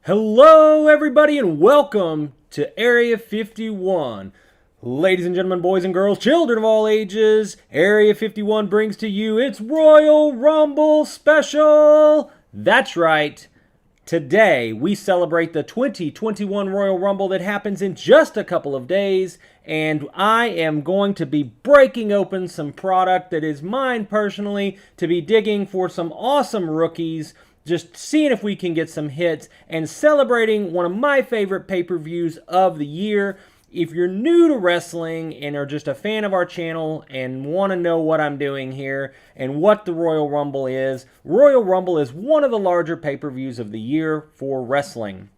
Hello, everybody, and welcome to Area 51. Ladies and gentlemen, boys and girls, children of all ages, Area 51 brings to you its Royal Rumble special. That's right. Today, we celebrate the 2021 Royal Rumble that happens in just a couple of days, and I am going to be breaking open some product that is mine personally to be digging for some awesome rookies, just seeing if we can get some hits, and celebrating one of my favorite pay-per-views of the year. If you're new to wrestling and are just a fan of our channel and want to know what I'm doing here and what the Royal Rumble is one of the larger pay-per-views of the year for wrestling.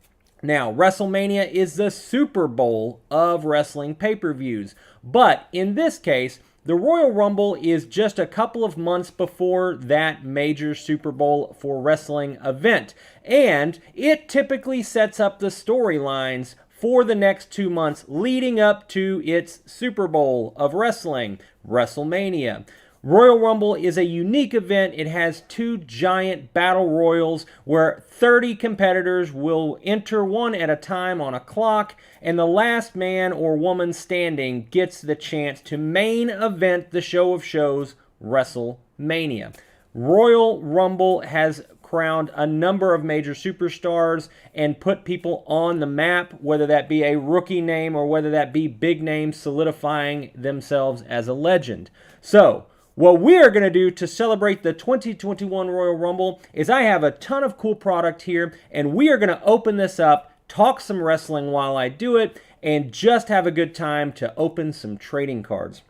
Now, WrestleMania is the Super Bowl of wrestling pay-per-views, but in this case, the Royal Rumble is just a couple of months before that major Super Bowl for wrestling event, and it typically sets up the storylines for the next 2 months leading up to its Super Bowl of wrestling, WrestleMania. Royal Rumble is a unique event. It has two giant battle royals where 30 competitors will enter one at a time on a clock, and the last man or woman standing gets the chance to main event the show of shows, WrestleMania. Royal Rumble has crowned a number of major superstars and put people on the map, whether that be a rookie name or whether that be big names solidifying themselves as a legend. So, what we are going to do to celebrate the 2021 Royal Rumble is I have a ton of cool product here, and we are going to open this up, talk some wrestling while I do it, and just have a good time to open some trading cards.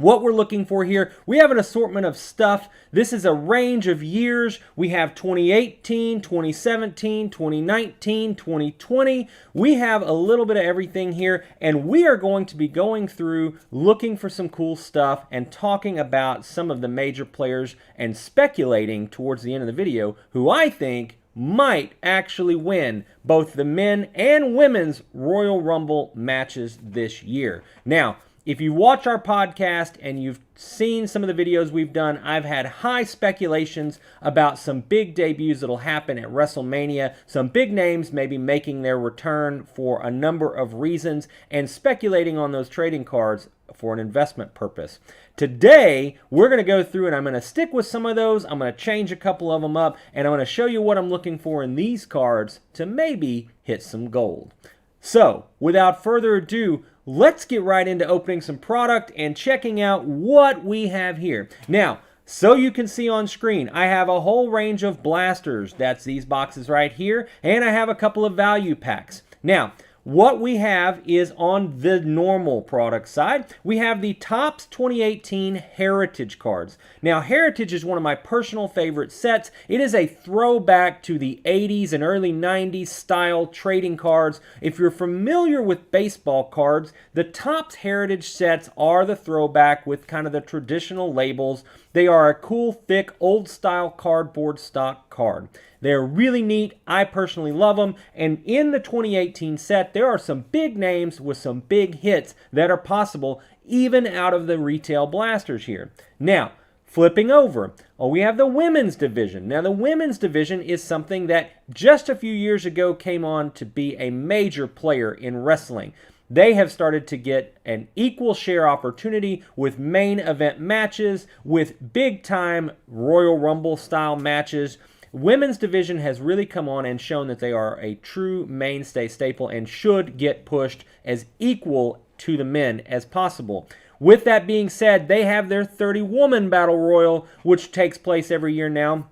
What we're looking for here, we have an assortment of stuff. This is a range of years. We have 2018, 2017, 2019, 2020. We have a little bit of everything here, and we are going to be going through looking for some cool stuff and talking about some of the major players and speculating towards the end of the video who I think might actually win both the men and women's Royal Rumble matches this year. Now, if you watch our podcast and you've seen some of the videos we've done, I've had high speculations about some big debuts that'll happen at WrestleMania, some big names maybe making their return for a number of reasons, and speculating on those trading cards for an investment purpose. Today, we're going to go through and I'm going to stick with some of those, I'm going to change a couple of them up, and I'm going to show you what I'm looking for in these cards to maybe hit some gold. So, without further ado, let's get right into opening some product and checking out what we have here. Now, so you can see on screen, I have a whole range of blasters. That's these boxes right here. And I have a couple of value packs. Now, what we have is on the normal product side, we have the Topps 2018 Heritage cards. Now, Heritage is one of my personal favorite sets. It is a throwback to the 80s and early 90s style trading cards. If you're familiar with baseball cards, the Topps Heritage sets are the throwback with kind of the traditional labels. They are a cool, thick, old-style cardboard stock card. They're really neat. I personally love them. And in the 2018 set, there are some big names with some big hits that are possible even out of the retail blasters here. Now, flipping over, we have the women's division. Now, the women's division is something that just a few years ago came on to be a major player in wrestling. They have started to get an equal share opportunity with main event matches, with big-time Royal Rumble style matches. Women's division has really come on and shown that they are a true mainstay staple and should get pushed as equal to the men as possible. With that being said, they have their 30-woman Battle Royal, which takes place every year now.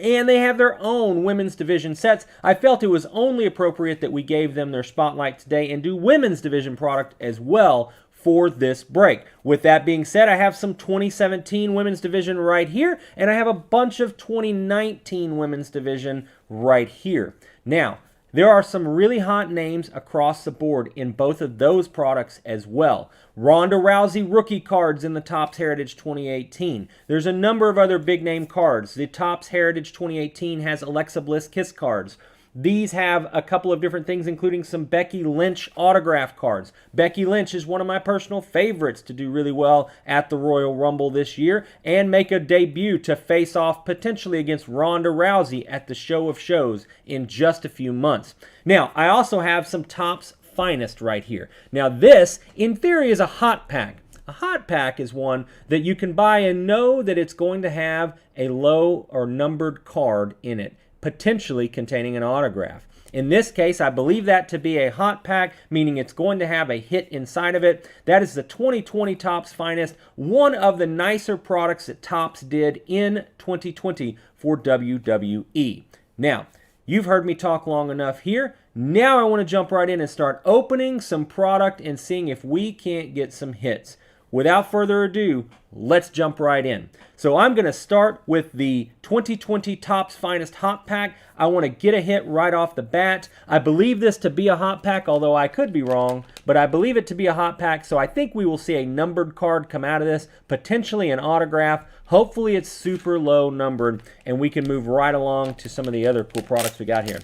And they have their own women's division sets. I felt it was only appropriate that we gave them their spotlight today and do women's division product as well for this break. With that being said, I have some 2017 women's division right here, and I have a bunch of 2019 women's division right here. Now, there are some really hot names across the board in both of those products as well. Ronda Rousey rookie cards in the Topps Heritage 2018. There's a number of other big name cards. The Topps Heritage 2018 has Alexa Bliss Kiss cards. These have a couple of different things, including some Becky Lynch autograph cards. Becky Lynch is one of my personal favorites to do really well at the Royal Rumble this year and make a debut to face off potentially against Ronda Rousey at the Show of Shows in just a few months. Now, I also have some Topps Finest right here. Now, this, in theory, is a hot pack. A hot pack is one that you can buy and know that it's going to have a low or numbered card in it, potentially containing an autograph. In this case, I believe that to be a hot pack, meaning it's going to have a hit inside of it. That is the 2020 Topps Finest, one of the nicer products that Topps did in 2020 for WWE. Now, you've heard me talk long enough here. Now I want to jump right in and start opening some product and seeing if we can't get some hits. Without further ado, let's jump right in. So I'm going to start with the 2020 Topps Finest Hot Pack. I want to get a hit right off the bat. I believe this to be a hot pack, although I could be wrong, but I believe it to be a hot pack, so I think we will see a numbered card come out of this, potentially an autograph. Hopefully it's super low numbered, and we can move right along to some of the other cool products we got here.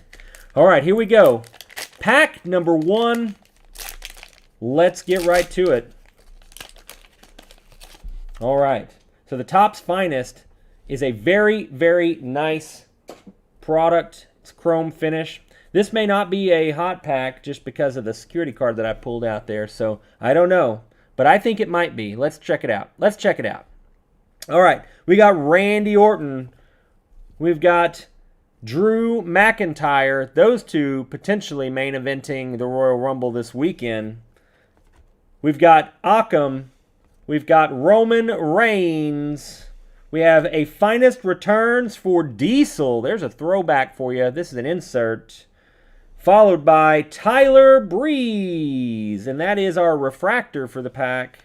All right, here we go. Pack number 1. Let's get right to it. All right, so the Topps Finest is a very, very nice product. It's chrome finish. This may not be a hot pack just because of the security card that I pulled out there, so I don't know, but I think it might be. Let's check it out. Let's check it out. All right, we got Randy Orton. We've got Drew McIntyre. Those two potentially main eventing the Royal Rumble this weekend. We've got Occam. We've got Roman Reigns. We have a Finest Returns for Diesel. There's a throwback for you. This is an insert. Followed by Tyler Breeze. And that is our refractor for the pack.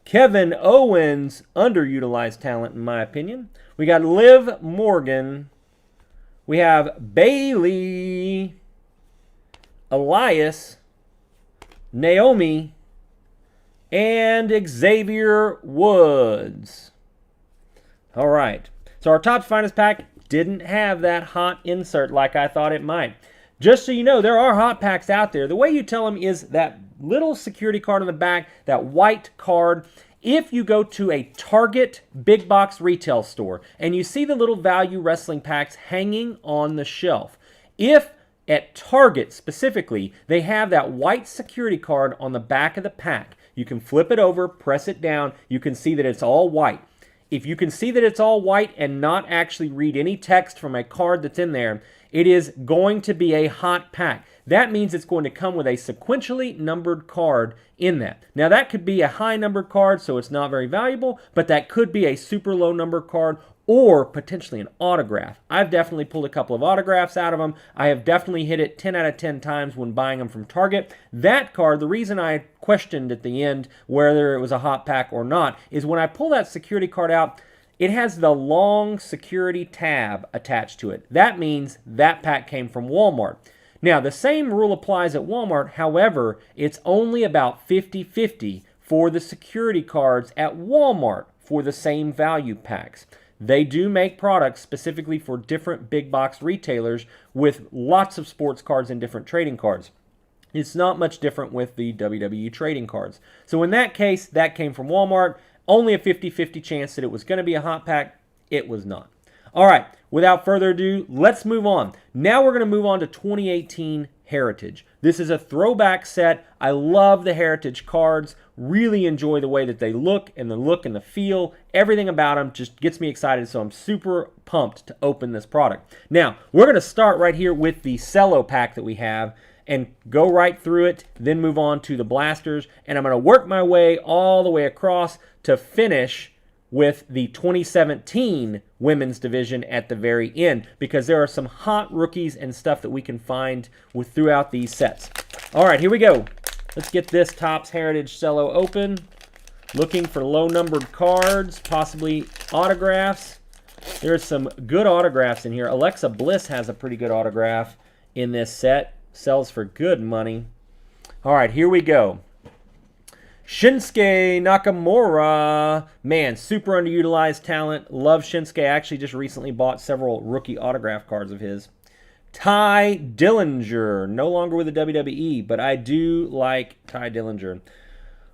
Kevin Owens, underutilized talent in my opinion. We got Liv Morgan. We have Bayley. Elias. Naomi. And Xavier Woods. All right. So our Topps Finest pack didn't have that hot insert like I thought it might. Just so you know, there are hot packs out there. The way you tell them is that little security card on the back, that white card. If you go to a Target big box retail store and you see the little value wrestling packs hanging on the shelf, if at Target specifically, they have that white security card on the back of the pack, you can flip it over, press it down, you can see that it's all white. If you can see that it's all white and not actually read any text from a card that's in there, it is going to be a hot pack. That means it's going to come with a sequentially numbered card in that. Now that could be a high numbered card, so it's not very valuable, but that could be a super low numbered card or potentially an autograph. I've definitely pulled a couple of autographs out of them. I have definitely hit it 10 out of 10 times when buying them from Target. That card, the reason I questioned at the end whether it was a hot pack or not, is when I pull that security card out, it has the long security tab attached to it. That means that pack came from Walmart. Now, the same rule applies at Walmart. However, it's only about 50-50 for the security cards at Walmart for the same value packs. They do make products specifically for different big box retailers with lots of sports cards and different trading cards. It's not much different with the WWE trading cards. So in that case, that came from Walmart. Only a 50-50 chance that it was going to be a hot pack. It was not. All right, without further ado, let's move on. Now we're going to move on to 2018 Heritage. This is a throwback set. I love the Heritage cards. Really enjoy the way that they look and the feel. Everything about them just gets me excited, so I'm super pumped to open this product. Now, we're going to start right here with the cello pack that we have and go right through it, then move on to the blasters, and I'm going to work my way all the way across to finish with the 2017 women's division at the very end, because there are some hot rookies and stuff that we can find throughout these sets. All right, here we go. Let's get this Topps Heritage cello open. Looking for low-numbered cards, possibly autographs. There's some good autographs in here. Alexa Bliss has a pretty good autograph in this set. Sells for good money. All right, here we go. Shinsuke Nakamura. Man, super underutilized talent. Love Shinsuke. I actually just recently bought several rookie autograph cards of his. Ty Dillinger, no longer with the WWE, but I do like Ty Dillinger.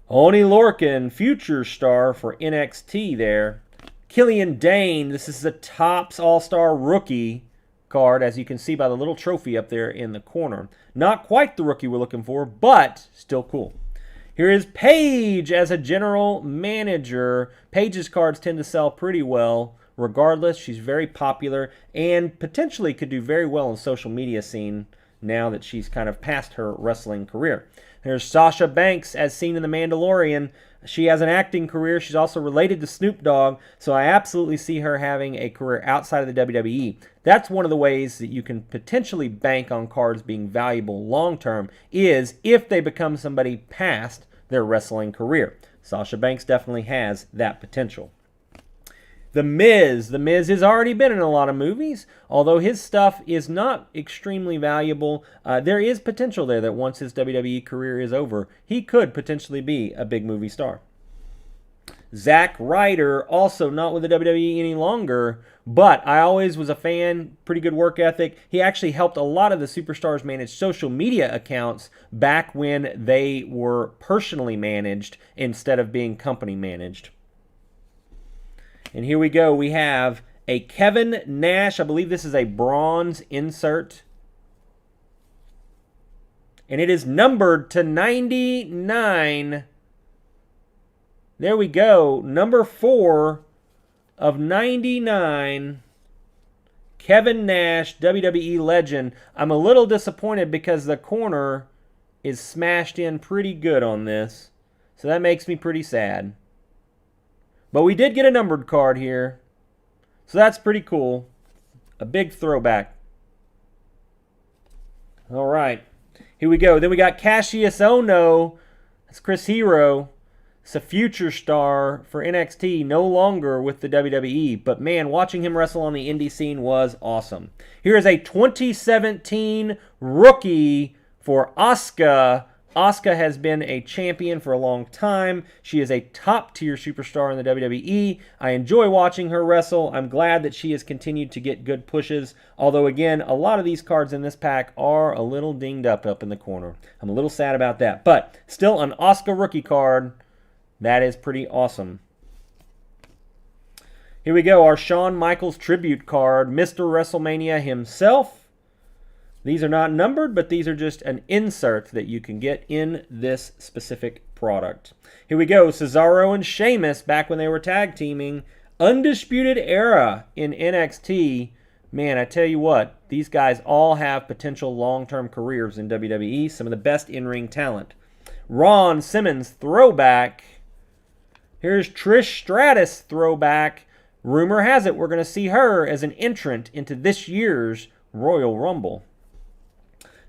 Oni Lorcan, future star for NXT there. Killian Dane, this is a Topps All-Star rookie card, as you can see by the little trophy up there in the corner. Not quite the rookie we're looking for, but still cool. Here is Paige as a general manager. Paige's cards tend to sell pretty well. Regardless, she's very popular and potentially could do very well in social media scene now that she's kind of past her wrestling career. There's Sasha Banks as seen in The Mandalorian. She has an acting career. She's also related to Snoop Dogg, so I absolutely see her having a career outside of the WWE. That's one of the ways that you can potentially bank on cards being valuable long-term, is if they become somebody past their wrestling career. Sasha Banks definitely has that potential. The Miz. The Miz has already been in a lot of movies. Although his stuff is not extremely valuable, there is potential there that once his WWE career is over, he could potentially be a big movie star. Zack Ryder, also not with the WWE any longer, but I always was a fan, pretty good work ethic. He actually helped a lot of the superstars manage social media accounts back when they were personally managed instead of being company managed. And here we go. We have a Kevin Nash. I believe this is a bronze insert. And it is numbered to 99. There we go. Number 4 of 99. Kevin Nash, WWE legend. I'm a little disappointed because the corner is smashed in pretty good on this. So that makes me pretty sad. But we did get a numbered card here. So that's pretty cool. A big throwback. All right. Here we go. Then we got Cassius Ohno. That's Chris Hero. It's a future star for NXT. No longer with the WWE. But man, watching him wrestle on the indie scene was awesome. Here is a 2017 rookie for Asuka. Asuka has been a champion for a long time. She is a top-tier superstar in the WWE. I enjoy watching her wrestle. I'm glad that she has continued to get good pushes. Although, again, a lot of these cards in this pack are a little dinged up in the corner. I'm a little sad about that. But still an Asuka rookie card. That is pretty awesome. Here we go. Our Shawn Michaels tribute card. Mr. WrestleMania himself. These are not numbered, but these are just an insert that you can get in this specific product. Here we go. Cesaro and Sheamus, back when they were tag teaming. Undisputed Era in NXT. Man, I tell you what, these guys all have potential long-term careers in WWE. Some of the best in-ring talent. Ron Simmons throwback. Here's Trish Stratus throwback. Rumor has it we're going to see her as an entrant into this year's Royal Rumble.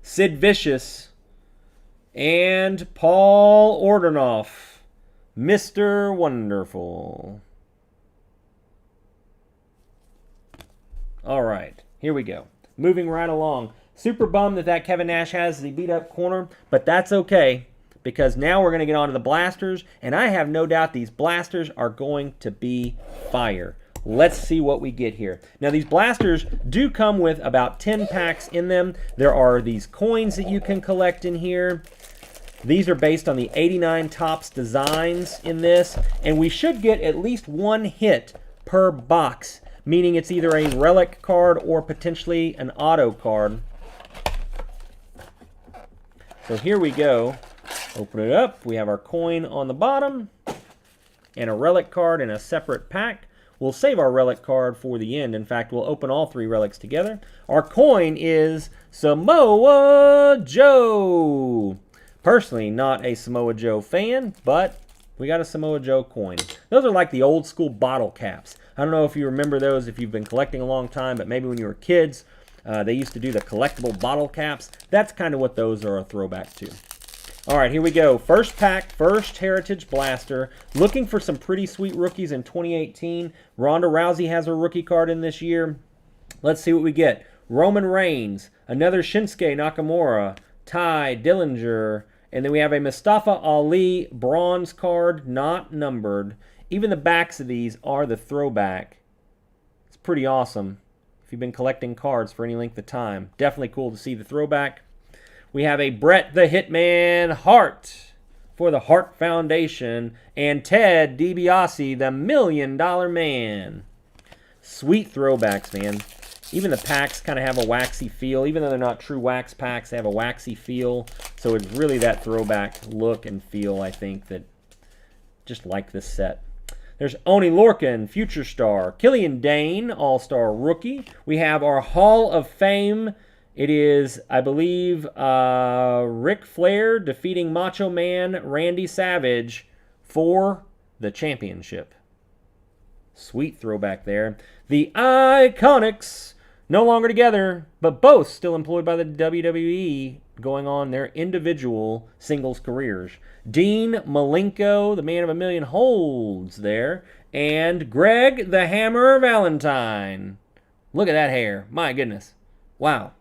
Sid Vicious, and Paul Orndorff, Mr. Wonderful. All right, here we go. Moving right along. Super bummed that Kevin Nash has the beat-up corner, but that's okay, because now we're going to get on to the blasters, and I have no doubt these blasters are going to be fire. Let's see what we get here. Now, these blasters do come with about 10 packs in them. There are these coins that you can collect in here. These are based on the 89 Topps designs in this, and we should get at least one hit per box, meaning it's either a relic card or potentially an auto card. So here we go. Open it up. We have our coin on the bottom and a relic card in a separate pack. We'll save our relic card for the end. In fact, we'll open all 3 relics together. Our coin is Samoa Joe. Personally, not a Samoa Joe fan, but we got a Samoa Joe coin. Those are like the old school bottle caps. I don't know if you remember those if you've been collecting a long time, but maybe when you were kids, they used to do the collectible bottle caps. That's kind of what those are a throwback to. All right, here we go. First pack, first Heritage Blaster. Looking for some pretty sweet rookies in 2018. Ronda Rousey has her rookie card in this year. Let's see what we get. Roman Reigns, another Shinsuke Nakamura, Ty Dillinger, and then we have a Mustafa Ali bronze card, not numbered. Even the backs of these are the throwback. It's pretty awesome. if you've been collecting cards for any length of time. Definitely cool to see the throwback. We have a Bret the Hitman Hart for the Hart Foundation, and Ted DiBiase, the $1 Million Man. Sweet throwbacks, man. Even the packs kind of have a waxy feel. Even though they're not true wax packs, they have a waxy feel. So it's really that throwback look and feel, I think, that just like this set. There's Oni Lorcan, Future Star. Killian Dane, All-Star Rookie. We have our Hall of Fame. It is, I believe, Ric Flair defeating Macho Man Randy Savage for the championship. Sweet throwback there. The Iconics, no longer together, but both still employed by the WWE, going on their individual singles careers. Dean Malenko, the man of a million holds there, and Greg the Hammer Valentine. Look at that hair. My goodness. Wow.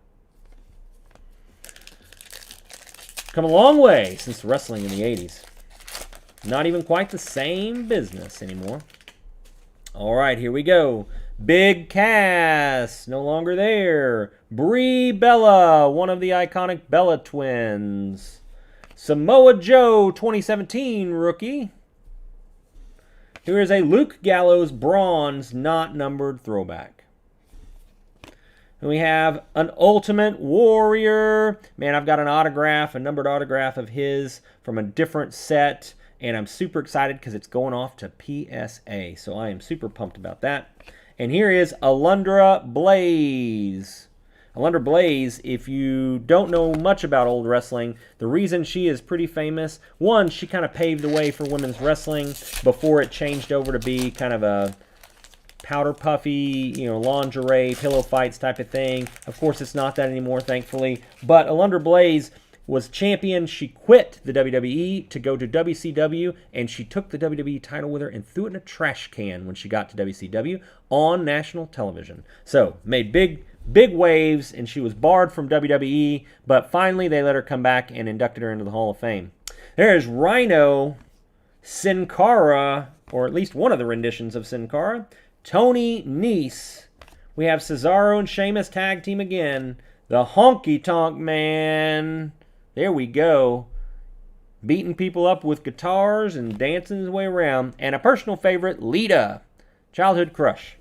Come a long way since wrestling in the 80s. Not even quite the same business anymore. All right, here we go. Big Cass, no longer there. Brie Bella, one of the iconic Bella twins. Samoa Joe, 2017 rookie. Here is a Luke Gallows bronze, not numbered throwback. And we have an Ultimate Warrior. Man, I've got an autograph, a numbered autograph of his from a different set. And I'm super excited because it's going off to PSA. So I am super pumped about that. And here is Alundra Blaze. Alundra Blaze, if you don't know much about old wrestling, the reason she is pretty famous, one, she kind of paved the way for women's wrestling before it changed over to be kind of a powder puffy, lingerie, pillow fights type of thing. Of course, it's not that anymore, thankfully. But Alundra Blaze was champion. She quit the WWE to go to WCW, and she took the WWE title with her and threw it in a trash can when she got to WCW on national television. So, made big waves, and she was barred from WWE, but finally they let her come back and inducted her into the Hall of Fame. There's Rhino, Sin Cara, or at least one of the renditions of Sin Cara, Tony Nese. We have Cesaro and Sheamus tag team again. The Honky Tonk Man. There we go. Beating people up with guitars and dancing his way around. And a personal favorite, Lita. Childhood crush.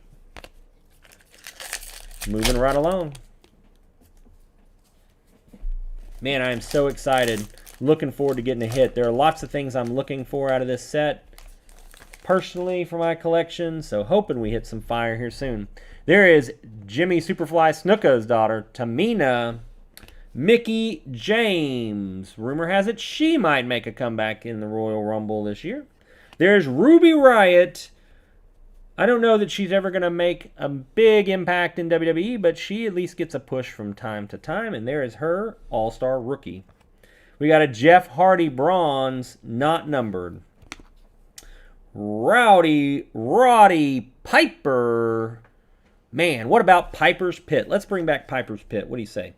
Moving right along. Man, I am so excited. Looking forward to getting a hit. There are lots of things I'm looking for out of this set. Personally, for my collection. So hoping we hit some fire here soon. There is Jimmy Superfly Snuka's daughter, Tamina. Mickie James. Rumor has it she might make a comeback in the Royal Rumble this year. There's Ruby Riott. I don't know that she's ever going to make a big impact in WWE, but she at least gets a push from time to time, and there is her All-Star Rookie. We got a Jeff Hardy bronze, not numbered. Roddy Piper. Man, what about Piper's Pit? Let's bring back Piper's Pit. What do you say?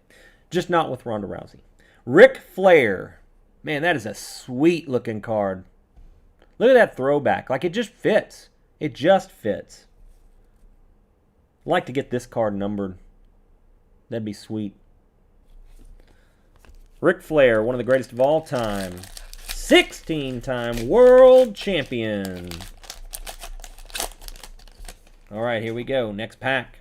Just not with Ronda Rousey. Ric Flair. Man, that is a sweet-looking card. Look at that throwback. Like, it just fits. It just fits. I'd like to get this card numbered. That'd be sweet. Ric Flair, one of the greatest of all time. 16-time world champion. All right, here we go. Next pack.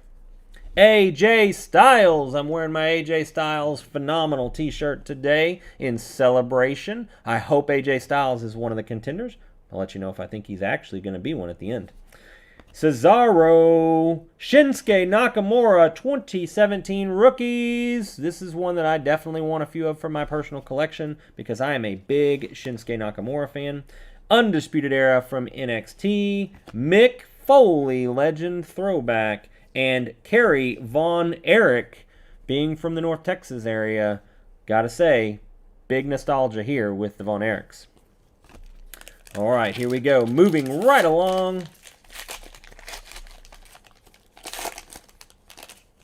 AJ Styles. I'm wearing my AJ Styles phenomenal t-shirt today in celebration. I hope AJ Styles is one of the contenders. I'll let you know if I think he's actually going to be one at the end. Cesaro, Shinsuke Nakamura, 2017 rookies. This is one that I definitely want a few of for my personal collection because I am a big Shinsuke Nakamura fan. Undisputed Era from NXT. Mick Foley, legend throwback. And Kerry Von Erich, being from the North Texas area, gotta say, big nostalgia here with the Von Erichs. All right, here we go. Moving right along.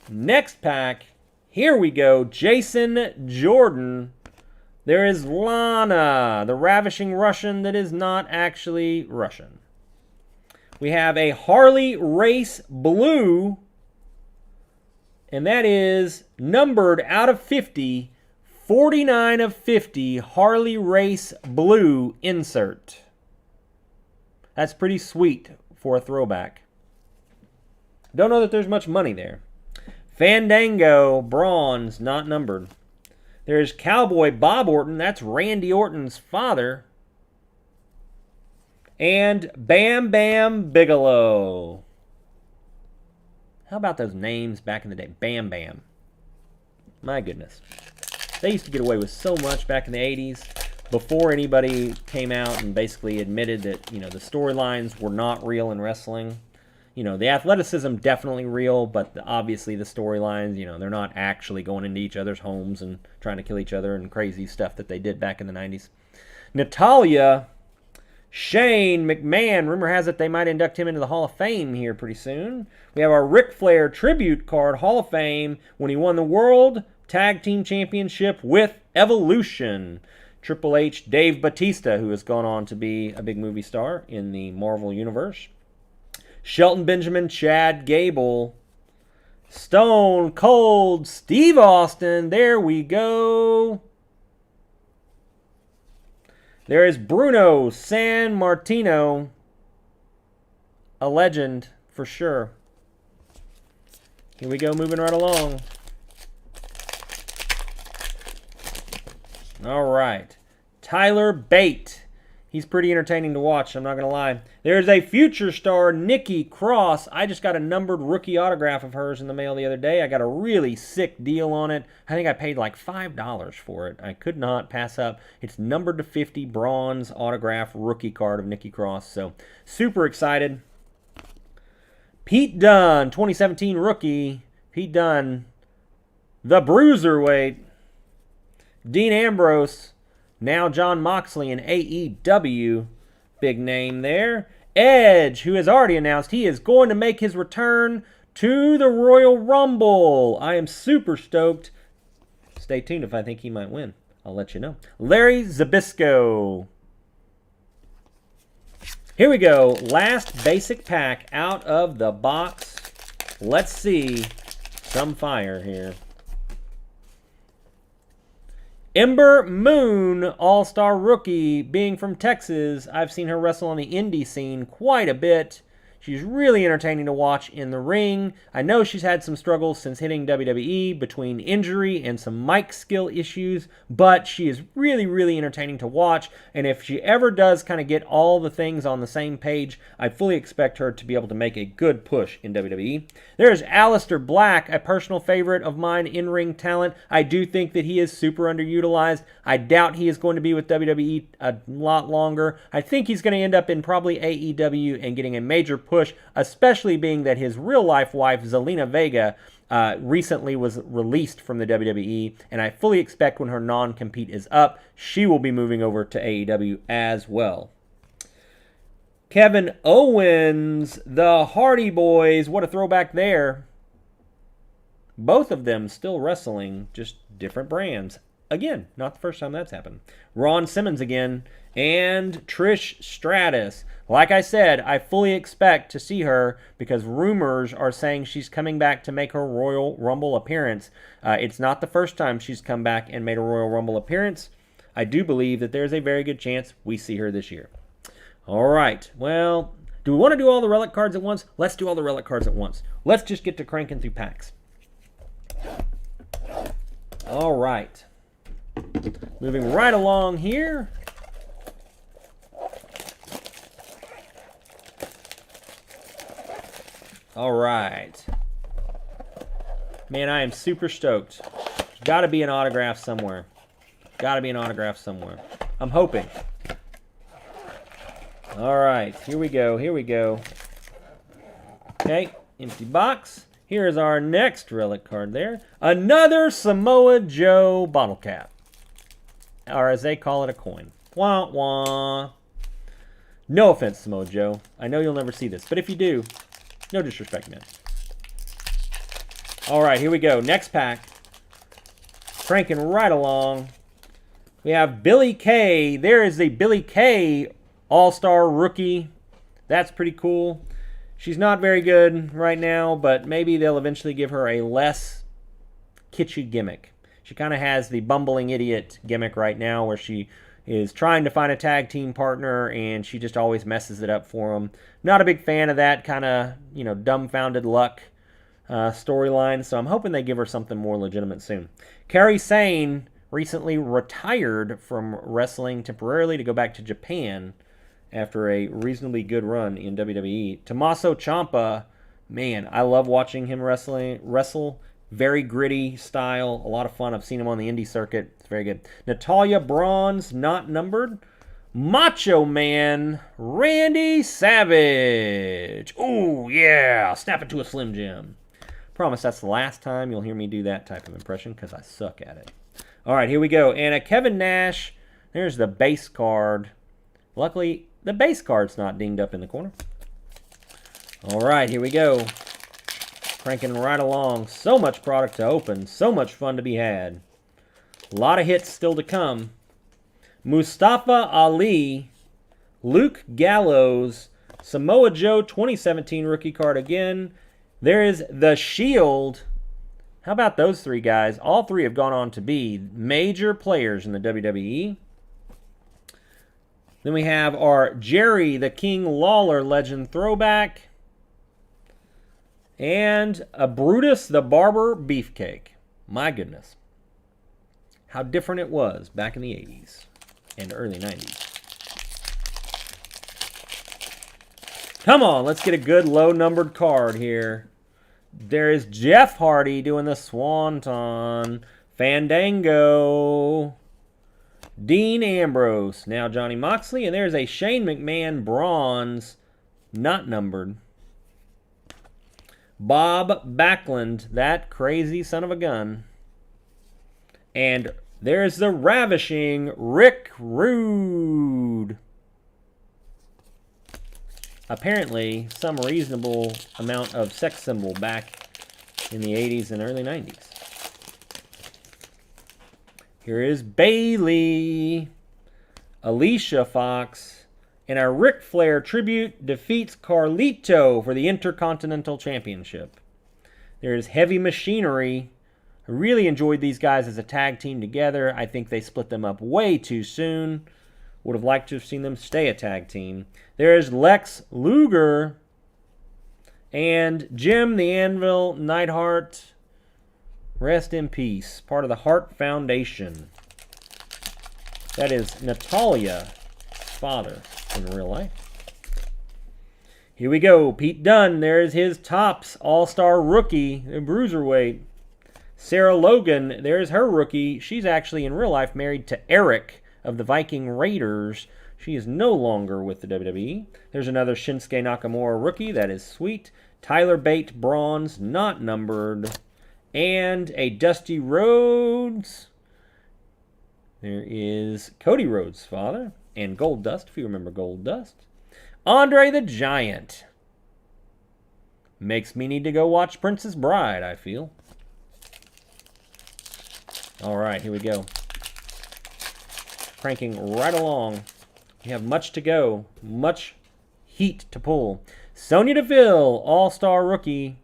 Next pack. Here we go. Jason Jordan. There is Lana, the ravishing Russian that is not actually Russian. We have a Harley Race Blue. And that is numbered out of 50, 49 of 50 Harley Race Blue insert. That's pretty sweet for a throwback. Don't know that there's much money there. Fandango, bronze, not numbered. There's Cowboy Bob Orton. That's Randy Orton's father. And Bam Bam Bigelow. How about those names back in the day? Bam Bam. My goodness. They used to get away with so much back in the 80s before anybody came out and basically admitted that, you know, the storylines were not real in wrestling. You know, the athleticism definitely real, but obviously the storylines, you know, they're not actually going into each other's homes and trying to kill each other and crazy stuff that they did back in the 90s. Natalya, Shane McMahon, rumor has it they might induct him into the Hall of Fame here pretty soon. We have our Ric Flair tribute card, Hall of Fame, when he won the World Tag Team Championship with Evolution. Triple H, Dave Bautista, who has gone on to be a big movie star in the Marvel Universe. Shelton Benjamin, Chad Gable, Stone Cold, Steve Austin. There we go. There is Bruno San Martino, a legend for sure. Here we go, moving right along. All right. Tyler Bate. He's pretty entertaining to watch, I'm not going to lie. There's a future star, Nikki Cross. I just got a numbered rookie autograph of hers in the mail the other day. I got a really sick deal on it. I think I paid like $5 for it. I could not pass up. It's numbered to 50 bronze autograph rookie card of Nikki Cross. So super excited. Pete Dunne, 2017 rookie. Pete Dunne, the Bruiserweight. Dean Ambrose. Now Jon Moxley in AEW. Big name there. Edge, who has already announced he is going to make his return to the Royal Rumble. I am super stoked. Stay tuned if I think he might win. I'll let you know. Larry Zbyszko. Here we go. Last basic pack out of the box. Let's see some fire here. Ember Moon, all-star rookie, being from Texas. I've seen her wrestle on the indie scene quite a bit. She's really entertaining to watch in the ring. I know she's had some struggles since hitting WWE between injury and some mic skill issues, but she is really, really entertaining to watch. And if she ever does kind of get all the things on the same page, I fully expect her to be able to make a good push in WWE. There's Alistair Black, a personal favorite of mine, in-ring talent. I do think that he is super underutilized. I doubt he is going to be with WWE a lot longer. I think he's going to end up in probably AEW and getting a major push, especially being that his real-life wife, Zelena Vega, recently was released from the WWE, and I fully expect when her non-compete is up, she will be moving over to AEW as well. Kevin Owens, the Hardy Boys, what a throwback there. Both of them still wrestling, just different brands. Again, not the first time that's happened. Ron Simmons again, and Trish Stratus. Like I said, I fully expect to see her because rumors are saying she's coming back to make her Royal Rumble appearance. It's not the first time she's come back and made a Royal Rumble appearance. I do believe that there's a very good chance we see her this year. All right, well, do we want to do all the Relic cards at once? Let's do all the Relic cards at once. Let's just get to cranking through packs. All right. Moving right along here. All right. Man, I am super stoked. There's got to be an autograph somewhere. Got to be an autograph somewhere. I'm hoping. All right, here we go, here we go. Okay, empty box. Here is our next Relic card there. Another Samoa Joe bottle cap. Or as they call it, a coin. Wah, wah. No offense, Samoa Joe. I know you'll never see this, but if you do, no disrespect, man. All right, here we go. Next pack. Cranking right along. We have Billy Kay. There is a Billy Kay All-Star rookie. That's pretty cool. She's not very good right now, but maybe they'll eventually give her a less kitschy gimmick. She kind of has the bumbling idiot gimmick right now where she is trying to find a tag team partner and she just always messes it up for them. Not a big fan of that kind of, dumbfounded luck storyline, so I'm hoping they give her something more legitimate soon. Kairi Sane recently retired from wrestling temporarily to go back to Japan after a reasonably good run in WWE. Tommaso Ciampa, man, I love watching him wrestle. Very gritty style, a lot of fun. I've seen him on the indie circuit. It's very good. Natalya, bronze, not numbered. Macho Man, Randy Savage. Oh, yeah, snap it to a Slim Jim. Promise that's the last time you'll hear me do that type of impression because I suck at it. All right, here we go. And a Kevin Nash. There's the base card. Luckily, the base card's not dinged up in the corner. All right, here we go. Cranking right along. So much product to open. So much fun to be had. A lot of hits still to come. Mustafa Ali. Luke Gallows. Samoa Joe 2017 rookie card again. There is The Shield. How about those three guys? All three have gone on to be major players in the WWE. Then we have our Jerry the King Lawler Legend throwback. And a Brutus the Barber Beefcake. My goodness. How different it was back in the 80s and early 90s. Come on, let's get a good low-numbered card here. There is Jeff Hardy doing the Swanton. Fandango. Dean Ambrose. Now Johnny Moxley. And there's a Shane McMahon bronze, not numbered. Bob Backlund, that crazy son of a gun. And there's the ravishing Rick Rude. Apparently, some reasonable amount of sex symbol back in the 80s and early 90s. Here is Bayley. Alicia Fox. And our Ric Flair tribute defeats Carlito for the Intercontinental Championship. There's Heavy Machinery. I really enjoyed these guys as a tag team together. I think they split them up way too soon. Would have liked to have seen them stay a tag team. There's Lex Luger. And Jim the Anvil Neidhart. Rest in peace. Part of the Hart Foundation. That is Natalya's father in real life. Here we go. Pete Dunne. There's his Topps All-Star rookie, the Bruiserweight. Sarah Logan. There's her rookie. She's actually in real life married to Erich of the Viking Raiders. She is no longer with the WWE. There's another Shinsuke Nakamura rookie. That is sweet. Tyler Bate bronze, not numbered. And a Dusty Rhodes. There is Cody Rhodes' father. And Gold Dust, if you remember Gold Dust. Andre the Giant. Makes me need to go watch Princess Bride, I feel. All right, here we go. Cranking right along. We have much to go. Much heat to pull. Sonya Deville, All-Star Rookie.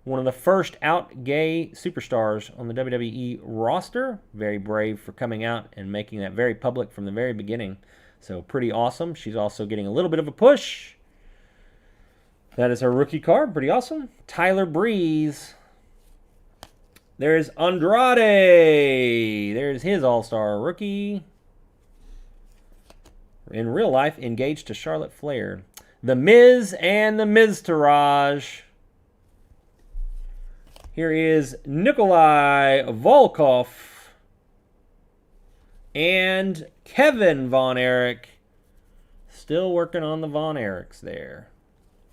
One of the first out gay superstars on the WWE roster. Very brave for coming out and making that very public from the very beginning. So pretty awesome. She's also getting a little bit of a push. That is her rookie card. Pretty awesome. Tyler Breeze. There's Andrade. There's his All-Star Rookie. In real life, engaged to Charlotte Flair. The Miz and the Miztourage. Here is Nikolai Volkov. And Kevin Von Erich. Still working on the Von Erichs there.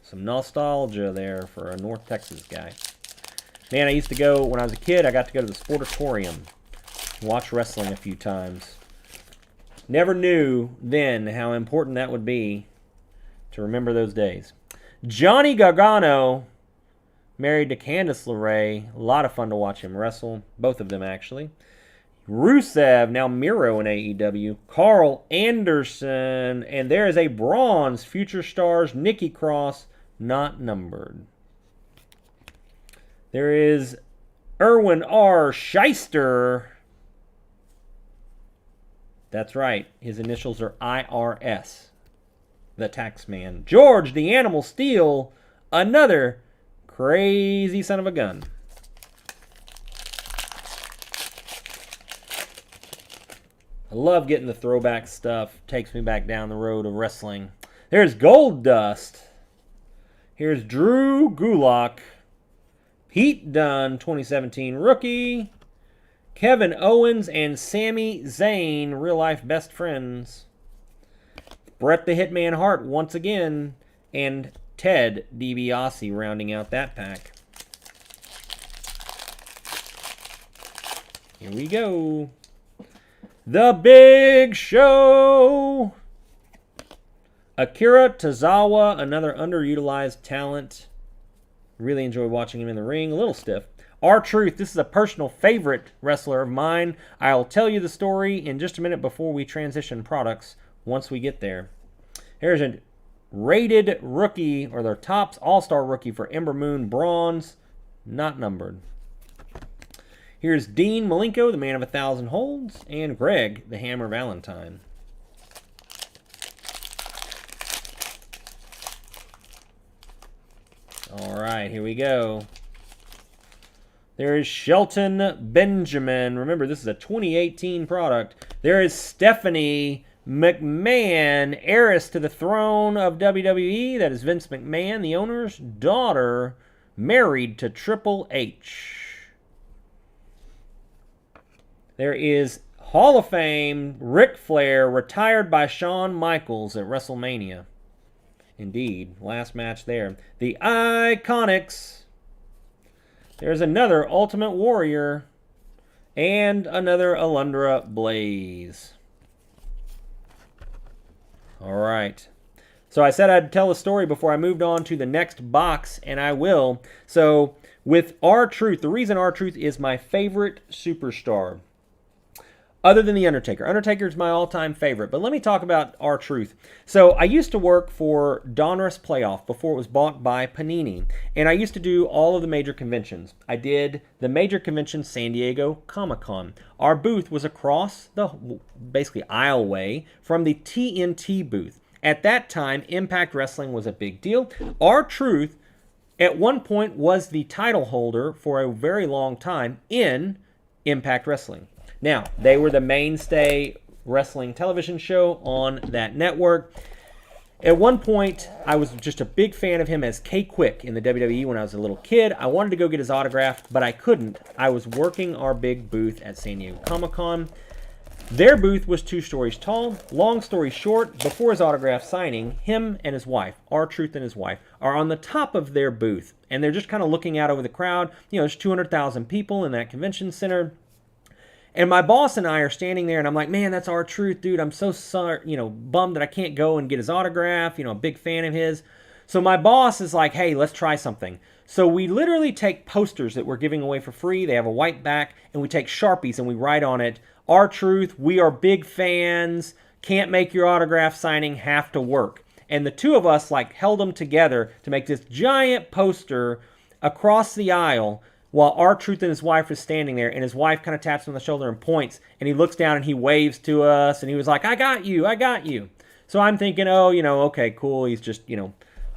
Some nostalgia there for a North Texas guy. Man, I used to go, when I was a kid, I got to go to the Sportatorium. Watch wrestling a few times. Never knew then how important that would be to remember those days. Johnny Gargano, married to Candace LeRae. A lot of fun to watch him wrestle. Both of them, actually. Rusev, now Miro in AEW. Carl Anderson. And there is a bronze Future Stars Nikki Cross, not numbered. There is Erwin R. Shyster. That's right. His initials are IRS. The Taxman. George the Animal Steel. Another crazy son of a gun. I love getting the throwback stuff. Takes me back down the road of wrestling. There's Gold Dust. Here's Drew Gulak. Pete Dunne, 2017 rookie. Kevin Owens and Sami Zayn, real-life best friends. Bret the Hitman Hart once again. And Ted DiBiase rounding out that pack. Here we go. The Big Show. Akira Tozawa, another underutilized talent. Really enjoy watching him in the ring. A little stiff. R-Truth, this is a personal favorite wrestler of mine. I'll tell you the story in just a minute before we transition products once we get there. Here's a rated rookie, or their Topps All-Star rookie for Ember Moon, bronze, not numbered. Here's Dean Malenko, the man of 1,000 holds, and Greg, the Hammer Valentine. All right, here we go. There is Shelton Benjamin. Remember, this is a 2018 product. There is Stephanie McMahon, heiress to the throne of WWE. That is Vince McMahon, the owner's daughter, married to Triple H. There is Hall of Fame Ric Flair, retired by Shawn Michaels at WrestleMania. Indeed, last match there. The Iconics. There's another Ultimate Warrior and another Alundra Blaze. All right. So I said I'd tell a story before I moved on to the next box, and I will. So with R-Truth, the reason R-Truth is my favorite superstar, other than The Undertaker. Undertaker's my all-time favorite, but let me talk about R-Truth. So I used to work for Donruss Playoff before it was bought by Panini, and I used to do all of the major conventions. I did the major convention, San Diego Comic-Con. Our booth was across the, basically, aisleway from the TNT booth. At that time, Impact Wrestling was a big deal. R-Truth, at one point, was the title holder for a very long time in Impact Wrestling. Now, they were the mainstay wrestling television show on that network. At one point, I was just a big fan of him as K-Quick in the WWE when I was a little kid. I wanted to go get his autograph, but I couldn't. I was working our big booth at San Diego Comic-Con. Their booth was 2 stories tall. Long story short, before his autograph signing, him and his wife, R-Truth and his wife, are on the top of their booth. And they're just kind of looking out over the crowd. You know, there's 200,000 people in that convention center. And my boss and I are standing there, and I'm like, man, that's R-Truth, dude. I'm so sorry, bummed that I can't go and get his autograph. A big fan of his. So my boss is like, hey, let's try something. So we literally take posters that we're giving away for free. They have a white back, and we take Sharpies, and we write on it, R-Truth, we are big fans. Can't make your autograph signing, have to work. And the two of us, held them together to make this giant poster across the aisle, while R-Truth and his wife is standing there, and his wife kind of taps him on the shoulder and points, and he looks down and he waves to us, and he was like, I got you, I got you. So I'm thinking, okay, cool, he's just,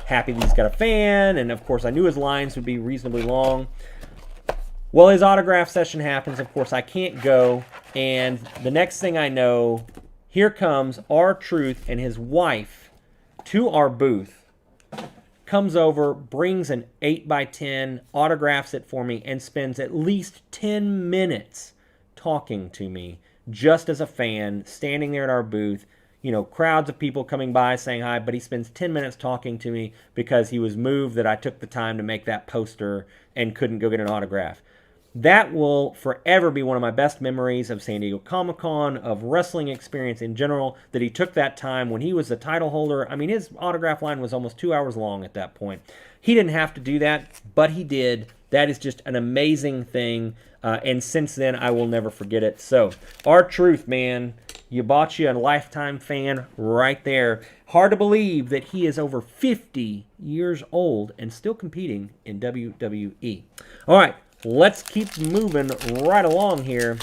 happy that he's got a fan, and of course I knew his lines would be reasonably long. Well, his autograph session happens, of course I can't go, and the next thing I know, here comes R-Truth and his wife to our booth, comes over, brings an 8x10, autographs it for me, and spends at least 10 minutes talking to me, just as a fan, standing there at our booth, crowds of people coming by saying hi, but he spends 10 minutes talking to me because he was moved that I took the time to make that poster and couldn't go get an autograph. That will forever be one of my best memories of San Diego Comic-Con, of wrestling experience in general, that he took that time when he was the title holder. I mean, his autograph line was almost 2 hours long at that point. He didn't have to do that, but he did. That is just an amazing thing. And since then, I will never forget it. So, R-Truth, man, you bought you a lifetime fan right there. Hard to believe that he is over 50 years old and still competing in WWE. All right, let's keep moving right along here.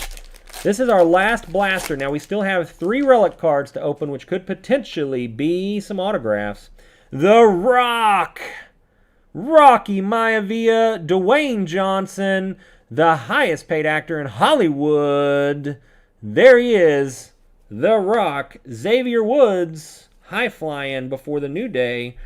This is our last blaster. Now, we still have 3 relic cards to open, which could potentially be some autographs. The Rock, Rocky Maivia, Dwayne Johnson, the highest paid actor in Hollywood. There he is, The Rock. Xavier Woods, high flying before the New Day.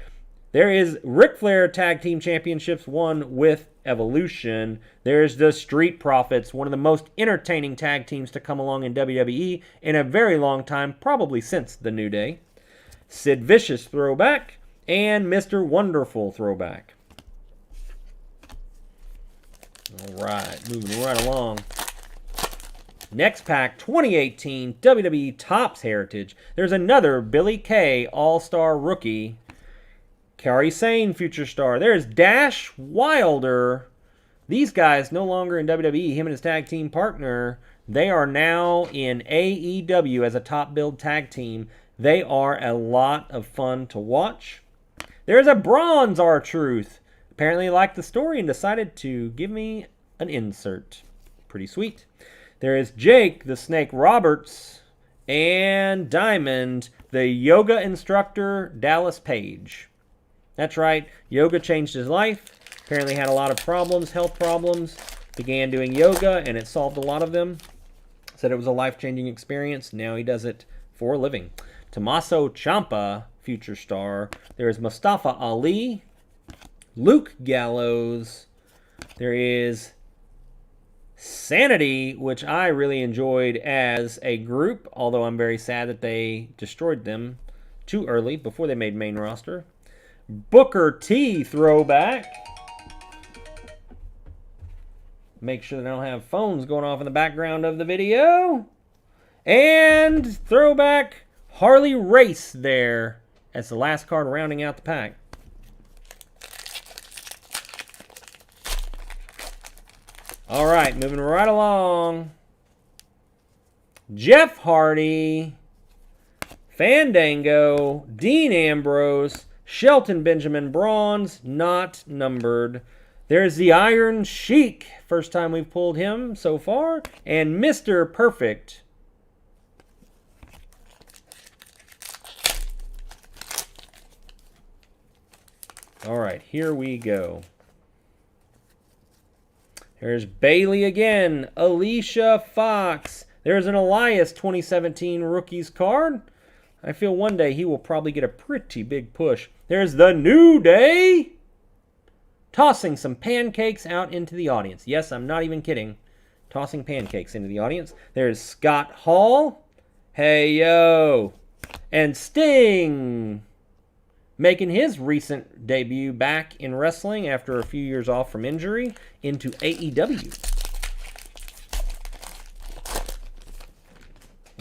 There is Ric Flair Tag Team Championships won with Evolution. There's the Street Profits, one of the most entertaining tag teams to come along in WWE in a very long time, probably since the New Day. Sid Vicious throwback, and Mr. Wonderful throwback. All right, moving right along. Next pack, 2018 WWE Topps Heritage. There's another Billy Kay All-Star Rookie. Kairi Sane Future Star. There's Dash Wilder. These guys no longer in WWE. Him and his tag team partner, they are now in AEW as a top build tag team. They are a lot of fun to watch. There's a bronze R-Truth. Apparently liked the story and decided to give me an insert. Pretty sweet. There is Jake the Snake Roberts and Diamond, the yoga instructor Dallas Page. That's right, yoga changed his life. Apparently had a lot of problems, health problems. Began doing yoga and it solved a lot of them. Said it was a life-changing experience. Now he does it for a living. Tommaso Ciampa, future star. There is Mustafa Ali, Luke Gallows. There is Sanity, which I really enjoyed as a group, although I'm very sad that they destroyed them too early before they made main roster. Booker T throwback. Make sure they don't have phones going off in the background of the video. And throwback Harley Race there as the last card rounding out the pack. All right, moving right along. Jeff Hardy, Fandango, Dean Ambrose, Shelton Benjamin Bronze, not numbered. There's the Iron Sheik, first time we've pulled him so far, and Mr. Perfect. All right, here we go. There's Bayley again, Alicia Fox. There's an Elias 2017 Rookies card. I feel one day he will probably get a pretty big push. There's the New Day. Tossing some pancakes out into the audience. Yes, I'm not even kidding. Tossing pancakes into the audience. There's Scott Hall. Hey, yo. And Sting. Making his recent debut back in wrestling after a few years off from injury into AEW.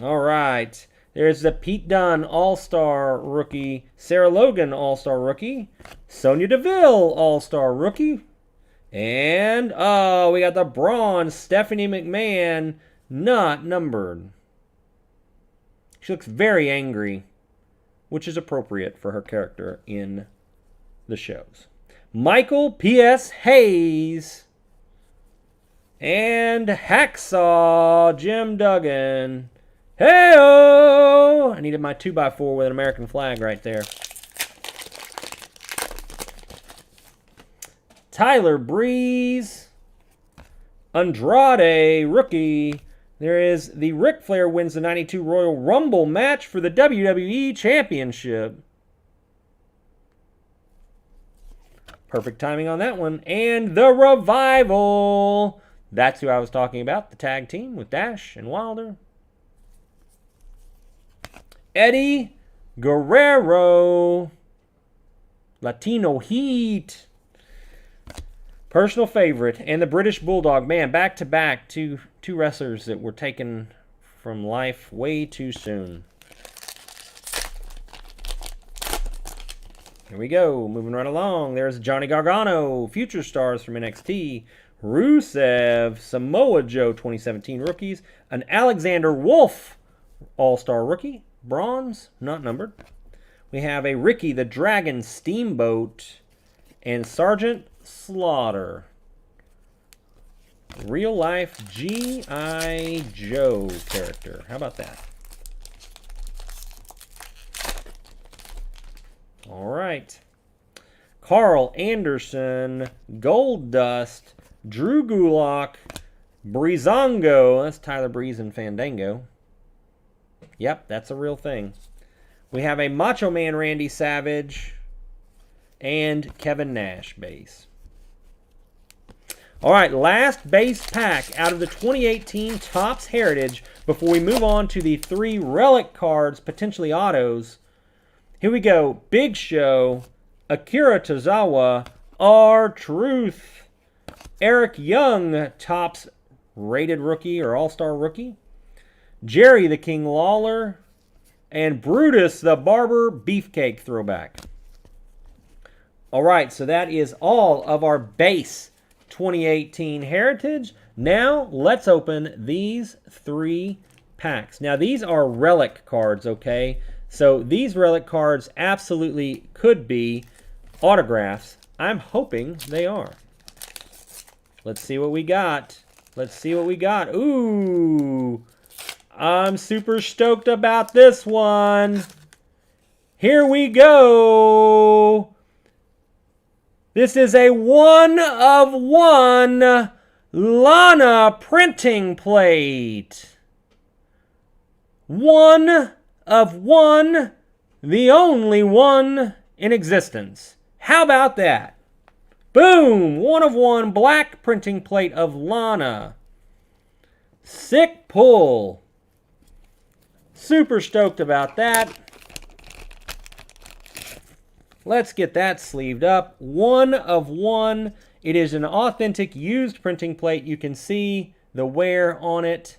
All right. There's the Pete Dunne All-Star Rookie, Sarah Logan All-Star Rookie, Sonya Deville All-Star Rookie, and, oh, we got the bronze Stephanie McMahon, not numbered. She looks very angry, which is appropriate for her character in the shows. Michael P.S. Hayes, and Hacksaw Jim Duggan. Hey-oh! I needed my 2x4 with an American flag right there. Tyler Breeze. Andrade, rookie. There is the Ric Flair wins the 92 Royal Rumble match for the WWE Championship. Perfect timing on that one. And the Revival. That's who I was talking about. The tag team with Dash and Wilder. Eddie Guerrero, Latino Heat, personal favorite, and the British Bulldog. Man, back-to-back, two wrestlers that were taken from life way too soon. Here we go, moving right along. There's Johnny Gargano, Future Stars from NXT, Rusev, Samoa Joe 2017 rookies, an Alexander Wolf All-Star rookie, bronze, not numbered. We have a Ricky the Dragon Steamboat and Sergeant Slaughter. Real life G.I. Joe character. How about that? All right. Carl Anderson, Gold Dust, Drew Gulak, Breezango. That's Tyler Breeze and Fandango. Yep, that's a real thing. We have a Macho Man Randy Savage and Kevin Nash base. All right, last base pack out of the 2018 Topps Heritage before we move on to the 3 Relic Cards, potentially autos. Here we go. Big Show, Akira Tozawa, R-Truth, Eric Young, Topps rated rookie or all-star rookie, Jerry the King Lawler, and Brutus the Barber Beefcake throwback. All right, so that is all of our base 2018 Heritage. Now, let's open these 3 packs. Now, these are Relic Cards, okay? So, these Relic Cards absolutely could be autographs. I'm hoping they are. Let's see what we got. Let's see what we got. Ooh, I'm super stoked about this one. Here we go. This is a 1/1 Lana printing plate. 1/1, the only one in existence. How about that? Boom! 1/1 black printing plate of Lana. Sick pull. Super stoked about that. Let's get that sleeved up. 1/1. It is an authentic used printing plate. You can see the wear on it.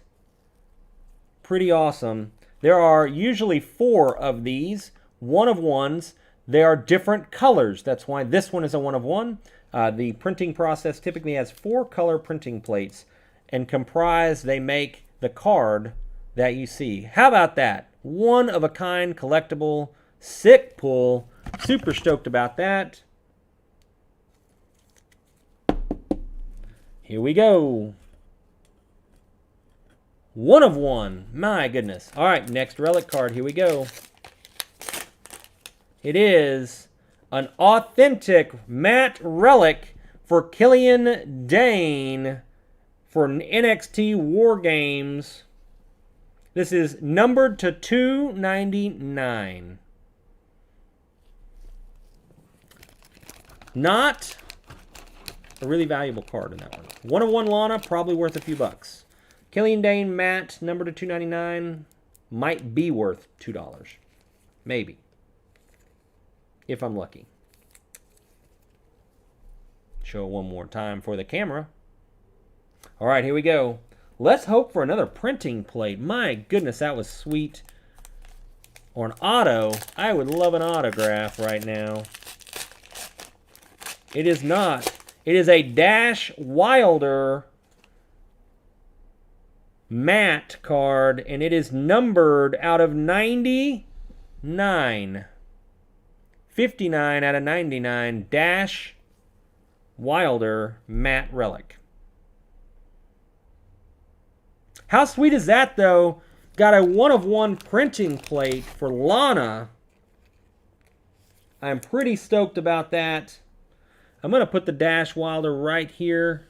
Pretty awesome. There are usually 4 of these 1/1s. They are different colors. That's why this one is a 1/1. The printing process typically has 4 color printing plates, and they make the card that you see. How about that? One of a kind collectible, sick pull. Super stoked about that. Here we go. 1/1. My goodness. All right, next Relic card. Here we go. It is an authentic matte Relic for Killian Dane for NXT War Games. This is numbered to 299. Not a really valuable card in that one. 1/1 Lana, probably worth a few bucks. Killian Dane matte, numbered to 299, might be worth $2. Maybe. If I'm lucky. Show it one more time for the camera. All right, here we go. Let's hope for another printing plate. My goodness, that was sweet. Or an auto. I would love an autograph right now. It is not. It is a Dash Wilder matte card, and it is numbered out of 99. 59 out of 99. Dash Wilder matte Relic. How sweet is that, though? Got a 1/1 printing plate for Lana. I'm pretty stoked about that. I'm going to put the Dash Wilder right here.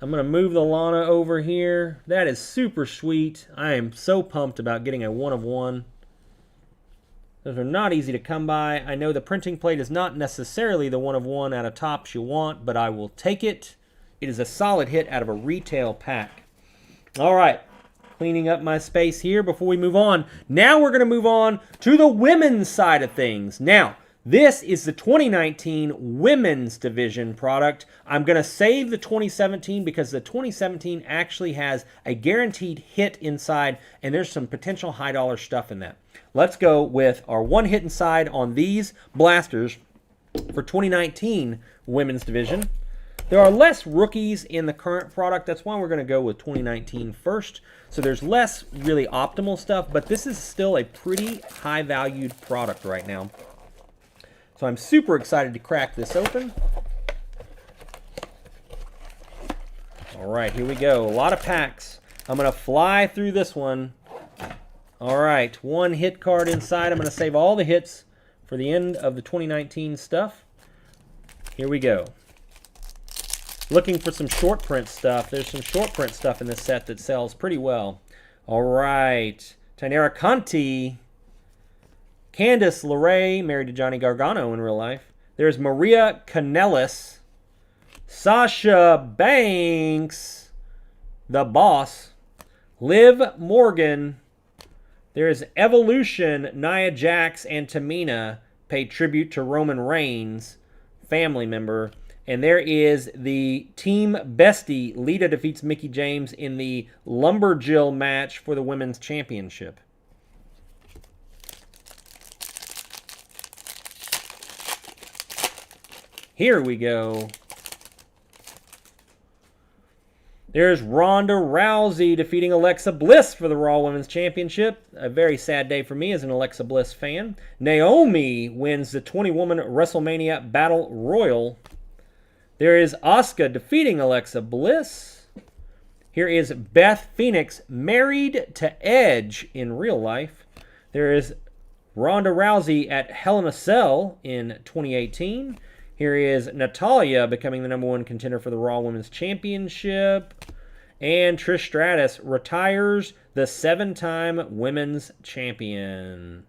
I'm going to move the Lana over here. That is super sweet. I am so pumped about getting a 1/1. Those are not easy to come by. I know the printing plate is not necessarily the 1/1 out of Topps you want, but I will take it. It is a solid hit out of a retail pack. All right. Cleaning up my space here before we move on. Now we're going to move on to the women's side of things. Now, this is the 2019 Women's Division product. I'm going to save the 2017 because the 2017 actually has a guaranteed hit inside, and there's some potential high dollar stuff in that. Let's go with our one hit inside on these blasters for 2019 Women's Division. There are less rookies in the current product. That's why we're going to go with 2019 first. So there's less really optimal stuff, but this is still a pretty high-valued product right now. So I'm super excited to crack this open. All right, here we go. A lot of packs. I'm going to fly through this one. All right, one hit card inside. I'm going to save all the hits for the end of the 2019 stuff. Here we go. Looking for some short print stuff. There's some short print stuff in this set that sells pretty well. All right, Tainara Conti. Candace LeRae, married to Johnny Gargano in real life. There's Maria Kanellis. Sasha Banks, the boss. Liv Morgan. There's Evolution, Nia Jax, and Tamina pay tribute to Roman Reigns, family member. And there is the Team Bestie. Lita defeats Mickie James in the Lumberjill match for the Women's Championship. Here we go. There's Ronda Rousey defeating Alexa Bliss for the Raw Women's Championship. A very sad day for me as an Alexa Bliss fan. Naomi wins the 20-woman WrestleMania Battle Royal. There is Asuka defeating Alexa Bliss. Here is Beth Phoenix married to Edge in real life. There is Ronda Rousey at Hell in a Cell in 2018. Here is Natalya becoming the #1 contender for the Raw Women's Championship. And Trish Stratus retires the 7-time Women's Champion.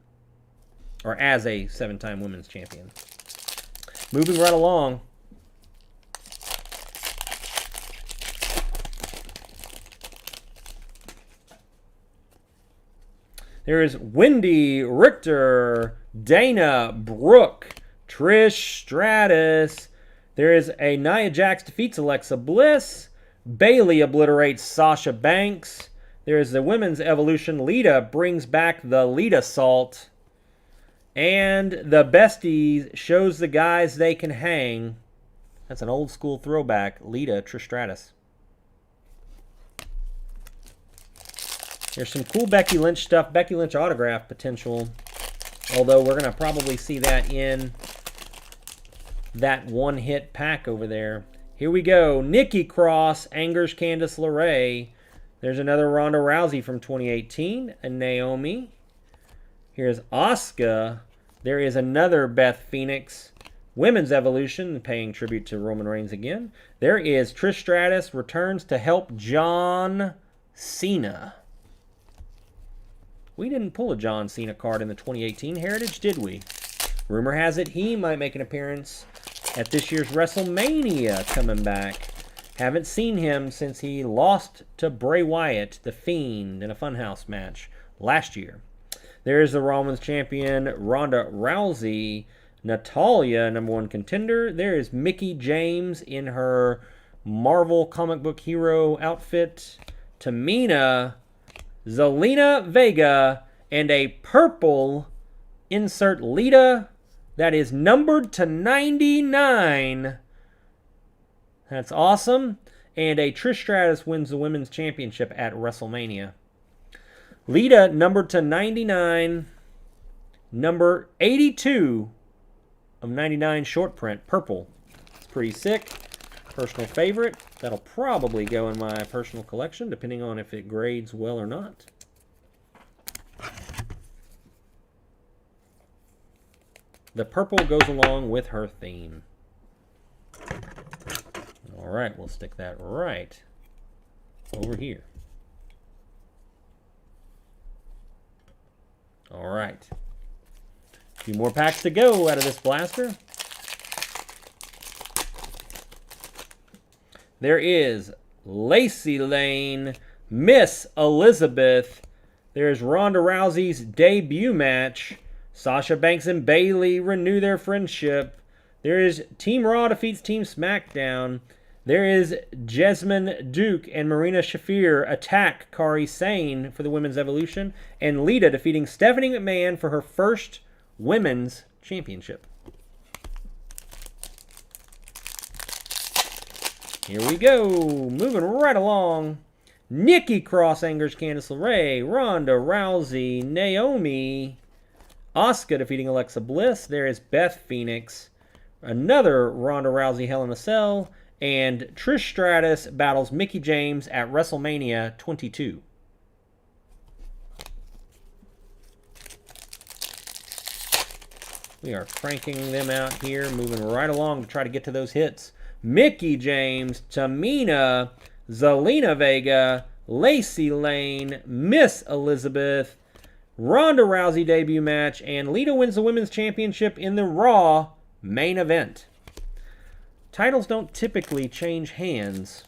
Or as a 7-time Women's Champion. Moving right along. There is Wendy Richter, Dana Brooke, Trish Stratus. There is a Nia Jax defeats Alexa Bliss. Bayley obliterates Sasha Banks. There is the Women's Evolution. Lita brings back the Lita Salt. And the Besties shows the guys they can hang. That's an old school throwback. Lita, Trish Stratus. There's some cool Becky Lynch stuff. Becky Lynch autograph potential. Although we're going to probably see that in that one-hit pack over there. Here we go. Nikki Cross angers Candace LeRae. There's another Ronda Rousey from 2018. And Naomi. Here's Asuka. There is another Beth Phoenix. Women's Evolution, paying tribute to Roman Reigns again. There is Trish Stratus returns to help John Cena. We didn't pull a John Cena card in the 2018 Heritage, did we? Rumor has it he might make an appearance at this year's WrestleMania coming back. Haven't seen him since he lost to Bray Wyatt, The Fiend, in a Funhouse match last year. There's the Raw Women's Champion, Ronda Rousey. Natalya, #1 contender. There is Mickie James in her Marvel comic book hero outfit. Tamina, Zelena Vega, and a purple insert Lita that is numbered to 99. That's awesome. And a Trish Stratus wins the Women's Championship at WrestleMania. Lita numbered to 99. Number 82 of 99 short print. Purple. It's pretty sick. Personal favorite. That'll probably go in my personal collection, depending on if it grades well or not. The purple goes along with her theme. All right, we'll stick that right over here. All right. A few more packs to go out of this blaster. There is Lacey Lane, Miss Elizabeth. There's Ronda Rousey's debut match. Sasha Banks and Bayley renew their friendship. There is Team Raw defeats Team SmackDown. There is Jessamine Duke and Marina Shafir attack Kairi Sane for the Women's Evolution. And Lita defeating Stephanie McMahon for her first Women's Championship. Here we go. Moving right along. Nikki Cross angers Candace LeRae. Ronda Rousey. Naomi. Asuka defeating Alexa Bliss. There is Beth Phoenix. Another Ronda Rousey Hell in a Cell. And Trish Stratus battles Mickie James at WrestleMania 22. We are cranking them out here, moving right along to try to get to those hits. Mickie James, Tamina, Zelena Vega, Lacey Lane, Miss Elizabeth, Ronda Rousey debut match, and Lita wins the Women's Championship in the Raw main event. Titles don't typically change hands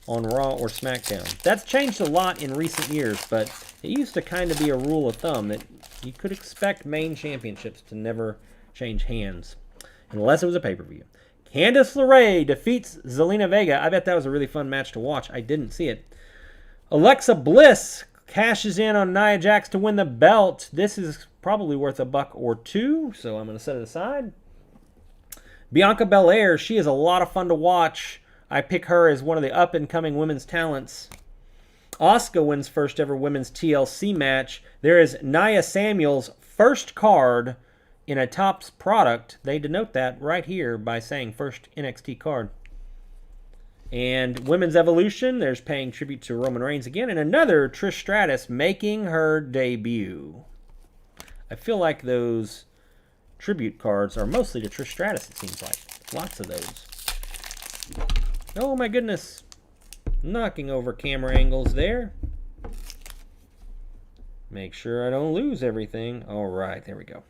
on Raw or SmackDown. That's changed a lot in recent years, but it used to kind of be a rule of thumb that you could expect main championships to never change hands, unless it was a pay-per-view. Candace LeRae defeats Zelena Vega. I bet that was a really fun match to watch. I didn't see it. Alexa Bliss cashes in on Nia Jax to win the belt. This is probably worth $1 or $2, so I'm going to set it aside. Bianca Belair, she is a lot of fun to watch. I pick her as one of the up-and-coming women's talents. Asuka wins first ever women's TLC match. There is Nia Samuels' first card in a Topps product. They denote that right here by saying first NXT card. And Women's Evolution, there's paying tribute to Roman Reigns again. And another Trish Stratus making her debut. I feel like those tribute cards are mostly to Trish Stratus, it seems like. Lots of those. Oh my goodness. Knocking over camera angles there. Make sure I don't lose everything. All right, there we go.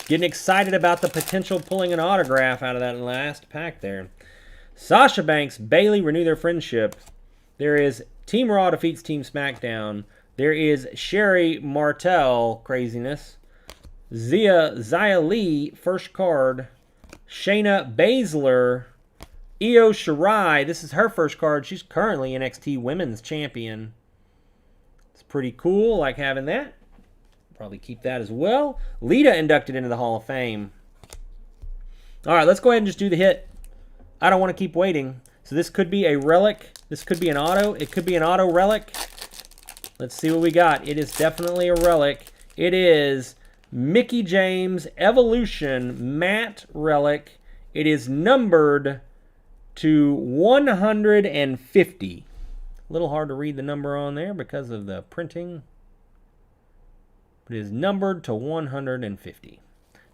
Getting excited about the potential pulling an autograph out of that last pack there. Sasha Banks, Bayley renew their friendship. There is Team Raw defeats Team SmackDown. There is Sherry Martel craziness. Xia Li, first card. Shayna Baszler. Io Shirai, this is her first card. She's currently NXT Women's Champion. It's pretty cool, like having that. Probably keep that as well. Lita inducted into the Hall of Fame. All right, let's go ahead and just do the hit. I don't want to keep waiting. So this could be a relic. This could be an auto. It could be an auto relic. Let's see what we got. It is definitely a relic. It is Mickie James Evolution Matte Relic. It is numbered to 150. A little hard to read the number on there because of the printing. But it is numbered to 150.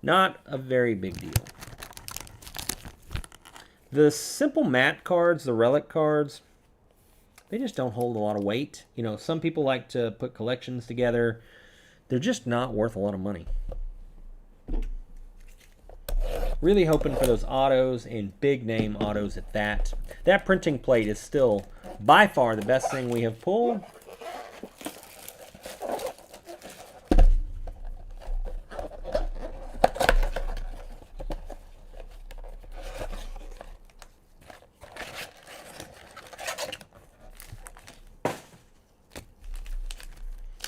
Not a very big deal. The simple matte cards, the relic cards, they just don't hold a lot of weight. You know, some people like to put collections together. They're just not worth a lot of money. Really hoping for those autos and big name autos at that. That printing plate is still by far the best thing we have pulled.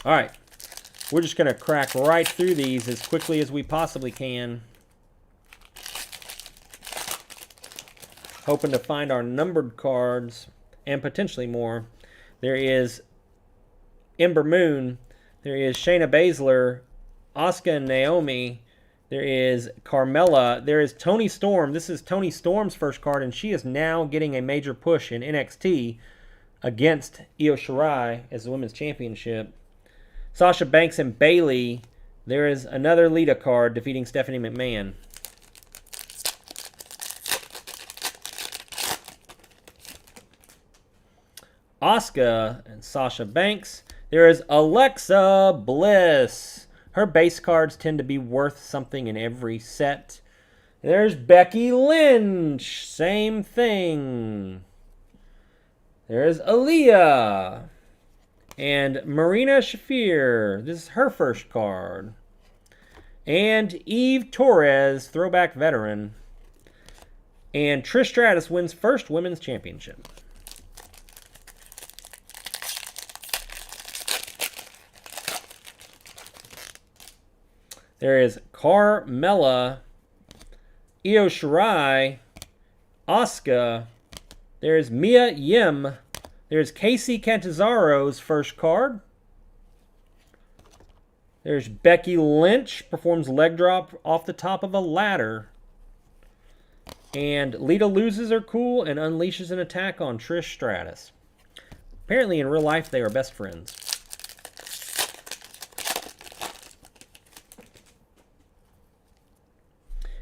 All right, we're just going to crack right through these as quickly as we possibly can. Hoping to find our numbered cards and potentially more. There is Ember Moon. There is Shayna Baszler, Asuka and Naomi. There is Carmella. There is Toni Storm. This is Toni Storm's first card, and she is now getting a major push in NXT against Io Shirai as the Women's Championship. Sasha Banks and Bayley. There is another Lita card defeating Stephanie McMahon. Asuka and Sasha Banks. There is Alexa Bliss. Her base cards tend to be worth something in every set. There's Becky Lynch. Same thing. There's Aaliyah. And Marina Shafir. This is her first card. And Eve Torres, throwback veteran. And Trish Stratus wins first women's championship. There is Carmella, Io Shirai, Asuka. There's Mia Yim. There's Casey Cantazaro's first card. There's Becky Lynch, performs leg drop off the top of a ladder. And Lita loses her cool and unleashes an attack on Trish Stratus. Apparently in real life they are best friends.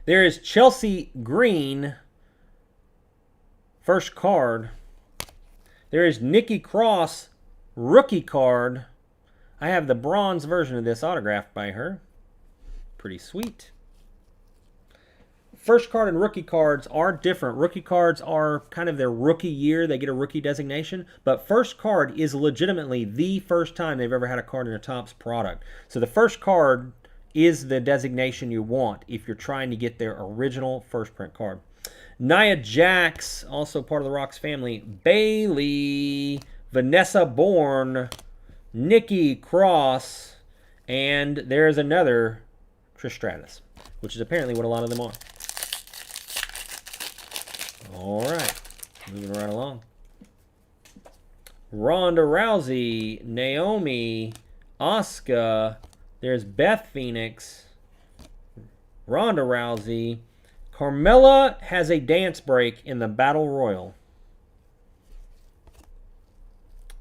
There is Chelsea Green, first card. There is Nikki Cross, rookie card. I have the bronze version of this autographed by her. Pretty sweet. First card and rookie cards are different. Rookie cards are kind of their rookie year. They get a rookie designation. But first card is legitimately the first time they've ever had a card in a Topps product. So the first card is the designation you want if you're trying to get their original first print card. Nia Jax, also part of the Rocks family. Bayley, Vanessa Bourne, Nikki Cross, and there's another Trish Stratus, which is apparently what a lot of them are. All right, moving right along. Ronda Rousey, Naomi, Asuka, there's Beth Phoenix, Ronda Rousey. Carmella has a dance break in the Battle Royal.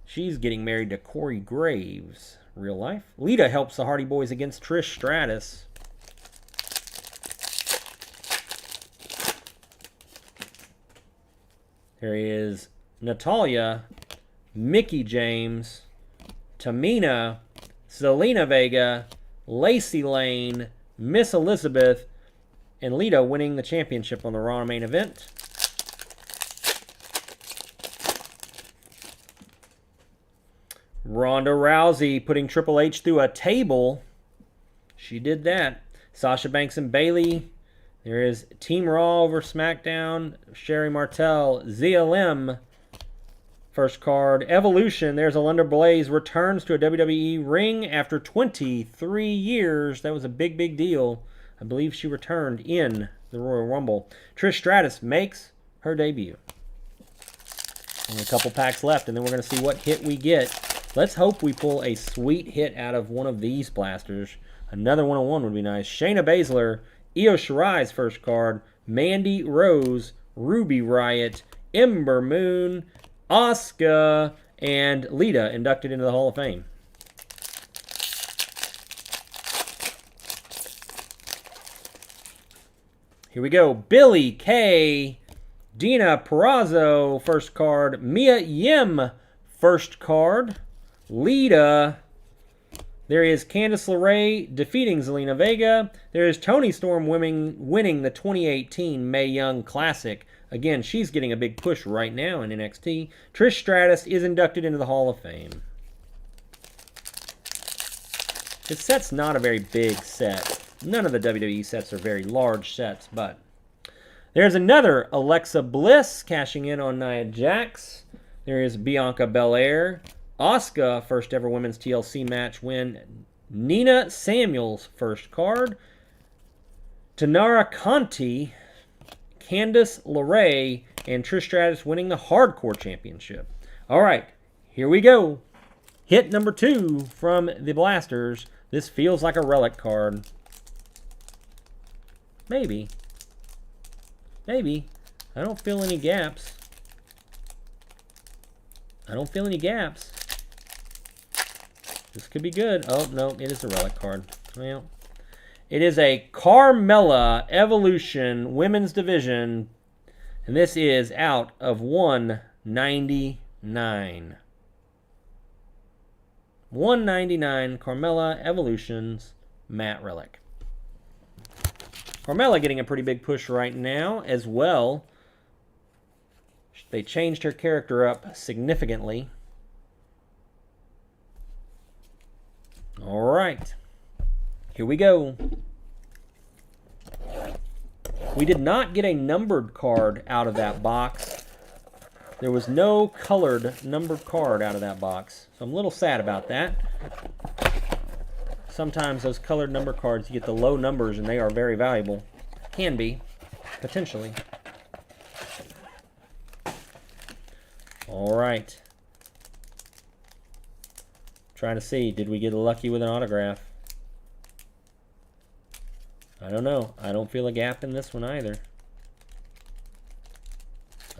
She's getting married to Corey Graves, real life. Lita helps the Hardy Boys against Trish Stratus. There is Natalya, Mickie James, Tamina, Zelena Vega, Lacey Lane, Miss Elizabeth, and Lita winning the championship on the Raw main event. Ronda Rousey putting Triple H through a table. She did that. Sasha Banks and Bayley. There is Team Raw over SmackDown. Sherry Martel, ZLM. First card. Evolution. There's Alundra Blaze. Returns to a WWE ring after 23 years. That was a big, big deal. I believe she returned in the Royal Rumble. Trish Stratus makes her debut. Only a couple packs left, and then we're going to see what hit we get. Let's hope we pull a sweet hit out of one of these blasters. Another 101 would be nice. Shayna Baszler, Io Shirai's first card, Mandy Rose, Ruby Riott, Ember Moon, Asuka, and Lita inducted into the Hall of Fame. Here we go. Billie Kay, Dina Purrazzo, first card. Mia Yim, first card. Lita. There is Candace LeRae defeating Zelena Vega. There is Toni Storm winning the 2018 Mae Young Classic. Again, she's getting a big push right now in NXT. Trish Stratus is inducted into the Hall of Fame. This set's not a very big set. None of the WWE sets are very large sets, but there's another Alexa Bliss cashing in on Nia Jax. There is Bianca Belair. Asuka, first ever women's TLC match win. Nina Samuels, first card. Tanara Conti, Candace LeRae, and Trish Stratus winning the Hardcore Championship. All right, here we go. Hit number 2 from the blasters. This feels like a relic card. Maybe. Maybe. I don't feel any gaps. I don't feel any gaps. This could be good. Oh, no, it is a relic card. Well, it is a Carmella Evolution Women's Division, and this is out of 199. 199 Carmella Evolutions Matte Relic. Carmella getting a pretty big push right now as well. They changed her character up significantly. All right. Here we go. We did not get a numbered card out of that box. There was no colored numbered card out of that box. So I'm a little sad about that. Sometimes those colored number cards, you get the low numbers and they are very valuable. Can be, potentially. All right. Trying to see, did we get lucky with an autograph? I don't know. I don't feel a gap in this one either.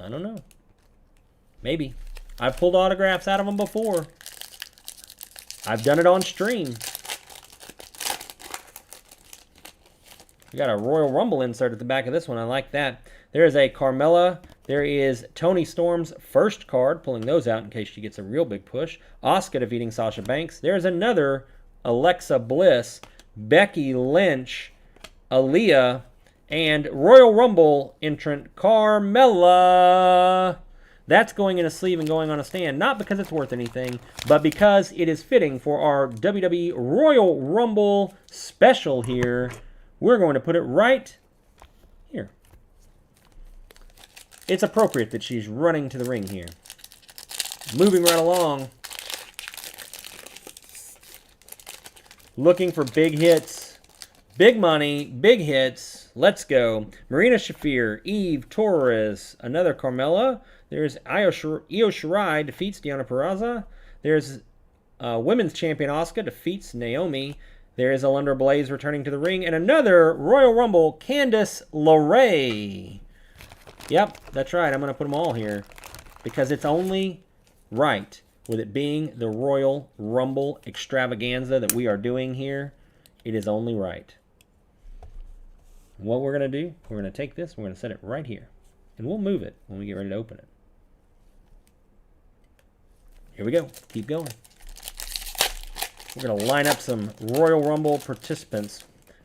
I don't know. Maybe. I've pulled autographs out of them before. I've done it on stream. We got a Royal Rumble insert at the back of this one. I like that. There is a Carmella. There is Toni Storm's first card. Pulling those out in case she gets a real big push. Asuka defeating Sasha Banks. There's another Alexa Bliss. Becky Lynch. Aaliyah. And Royal Rumble entrant Carmella. That's going in a sleeve and going on a stand. Not because it's worth anything, but because it is fitting for our WWE Royal Rumble special here. We're going to put it right here. It's appropriate that she's running to the ring here. Moving right along. Looking for big hits. Big money, big hits. Let's go. Marina Shafir, Eve Torres, another Carmella. There's Io Shirai defeats Deonna Purrazzo. There's Women's Champion Asuka defeats Naomi. There is Alundra Blaze returning to the ring. And another Royal Rumble, Candace LeRae. Yep, that's right. I'm going to put them all here because it's only right with it being the Royal Rumble extravaganza that we are doing here. It is only right. What we're going to do, we're going to take this, we're going to set it right here. And we'll move it when we get ready to open it. Here we go. Keep going. We're going to line up some Royal Rumble participants.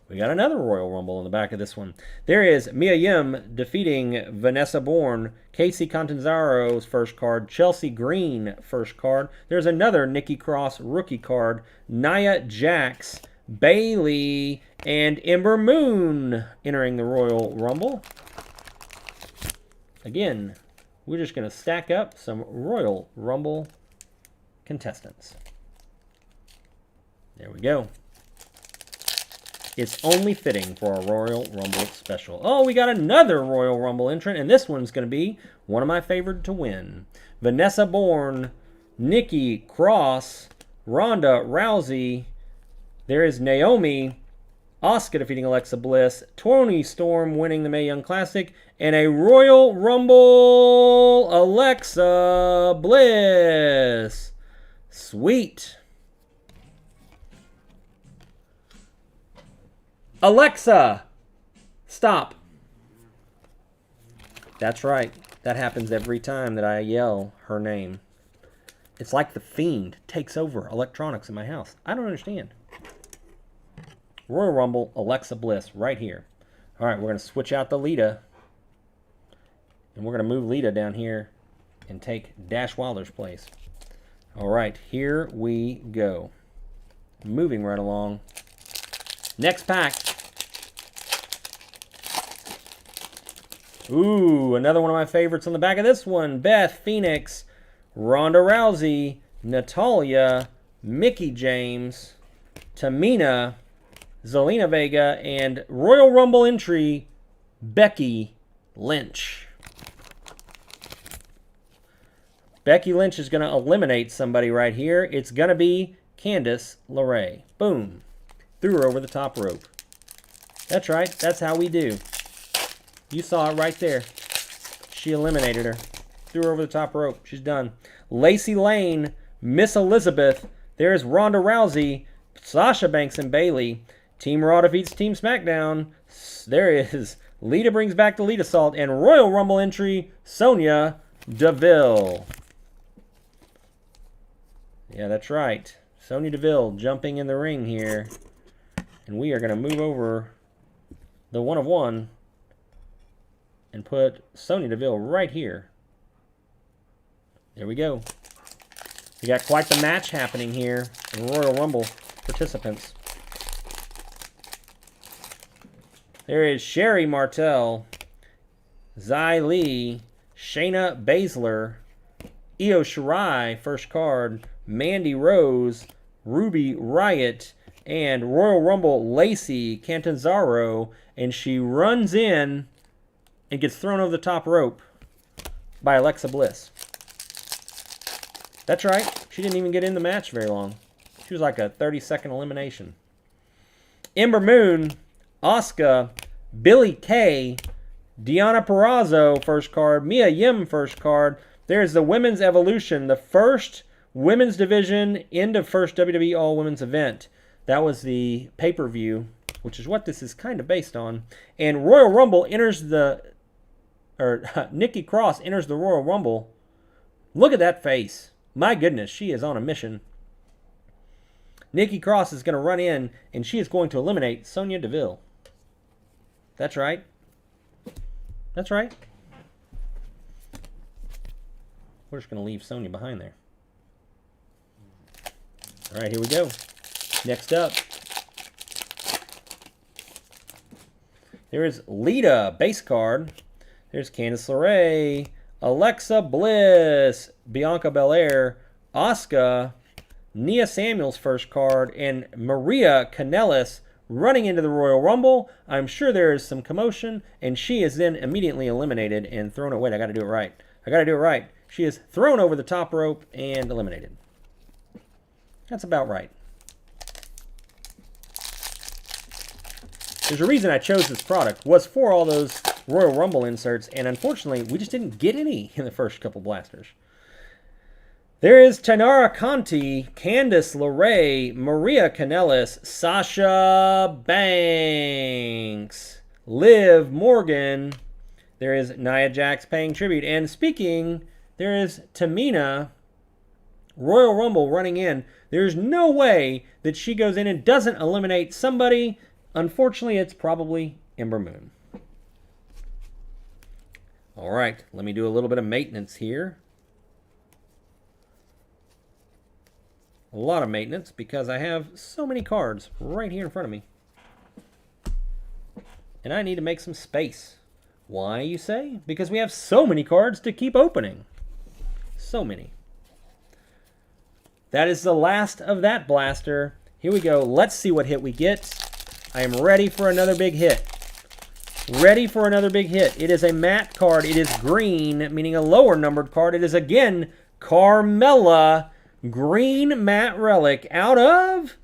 We got another Royal Rumble in the back of this one. There is Mia Yim defeating Vanessa Bourne. Casey Catanzaro's first card. Chelsea Green first card. There's another Nikki Cross rookie card. Nia Jax, Bayley, and Ember Moon entering the Royal Rumble. Again, we're just going to stack up some Royal Rumble contestants. There we go. It's only fitting for a Royal Rumble special. Oh, we got another Royal Rumble entrant, and this one's going to be one of my favorite to win. Vanessa Bourne, Nikki Cross, Ronda Rousey. There is Naomi, Asuka defeating Alexa Bliss, Toni Storm winning the Mae Young Classic, and a Royal Rumble Alexa Bliss. Sweet. Alexa, stop. That's right. That happens every time that I yell her name. It's like the Fiend takes over electronics in my house. I don't understand. Royal Rumble, Alexa Bliss, right here. All right, we're going to switch out the Lita. And we're going to move Lita down here and take Dash Wilder's place. All right, here we go. Moving right along. Next pack. Ooh, another one of my favorites on the back of this one. Beth Phoenix, Ronda Rousey, Natalya, Mickie James, Tamina, Zelena Vega, and Royal Rumble entry, Becky Lynch. Becky Lynch is going to eliminate somebody right here. It's going to be Candace LeRae. Boom. Threw her over the top rope. That's right. That's how we do. You saw it right there. She eliminated her. Threw her over the top rope. She's done. Lacey Lane, Miss Elizabeth. There's Ronda Rousey, Sasha Banks, and Bayley. Team Raw defeats Team SmackDown. There is Lita brings back the Lita Salt. And Royal Rumble entry, Sonya Deville. Yeah, that's right. Sonya Deville jumping in the ring here. And we are going to move over the one of one and put Sonya Deville right here. There we go. We got quite the match happening here in Royal Rumble participants. There is Sherry Martel, Xia Li, Shayna Baszler, Io Shirai, first card, Mandy Rose, Ruby Riott, and Royal Rumble Lacey Catanzaro, and she runs in and gets thrown over the top rope by Alexa Bliss. That's right. She didn't even get in the match very long. She was like a 30-second elimination. Ember Moon, Asuka, Billie Kay, Deonna Purrazzo, first card. Mia Yim, first card. There's the Women's Evolution, the first women's division, end of first WWE All-Women's event. That was the pay-per-view, which is what this is kind of based on. And Royal Rumble enters the... Nikki Cross enters the Royal Rumble. Look at that face. My goodness, she is on a mission. Nikki Cross is going to run in, and she is going to eliminate Sonya Deville. That's right. That's right. We're just going to leave Sonya behind there. All right, here we go. Next up, there is Lita, base card. There's Candice LeRae, Alexa Bliss, Bianca Belair, Asuka, Nia Samuels, first card, and Maria Kanellis running into the Royal Rumble. I'm sure there is some commotion, and she is then immediately eliminated and thrown away. I got to do it right. I got to do it right. She is thrown over the top rope and eliminated. That's about right. There's a reason I chose this product, was for all those Royal Rumble inserts, and unfortunately, we just didn't get any in the first couple blasters. There is Taynara Conti, Candice LeRae, Maria Kanellis, Sasha Banks, Liv Morgan. There is Nia Jax paying tribute. And speaking, there is Tamina, Royal Rumble running in. There's no way that she goes in and doesn't eliminate somebody. Unfortunately, it's probably Ember Moon. All right, let me do a little bit of maintenance here. A lot of maintenance because I have so many cards right here in front of me. And I need to make some space. Why, you say? Because we have so many cards to keep opening. So many. That is the last of that blaster. Here we go. Let's see what hit we get. I am ready for another big hit. Ready for another big hit. It is a matte card. It is green, meaning a lower numbered card. It is again Carmella, green matte relic out of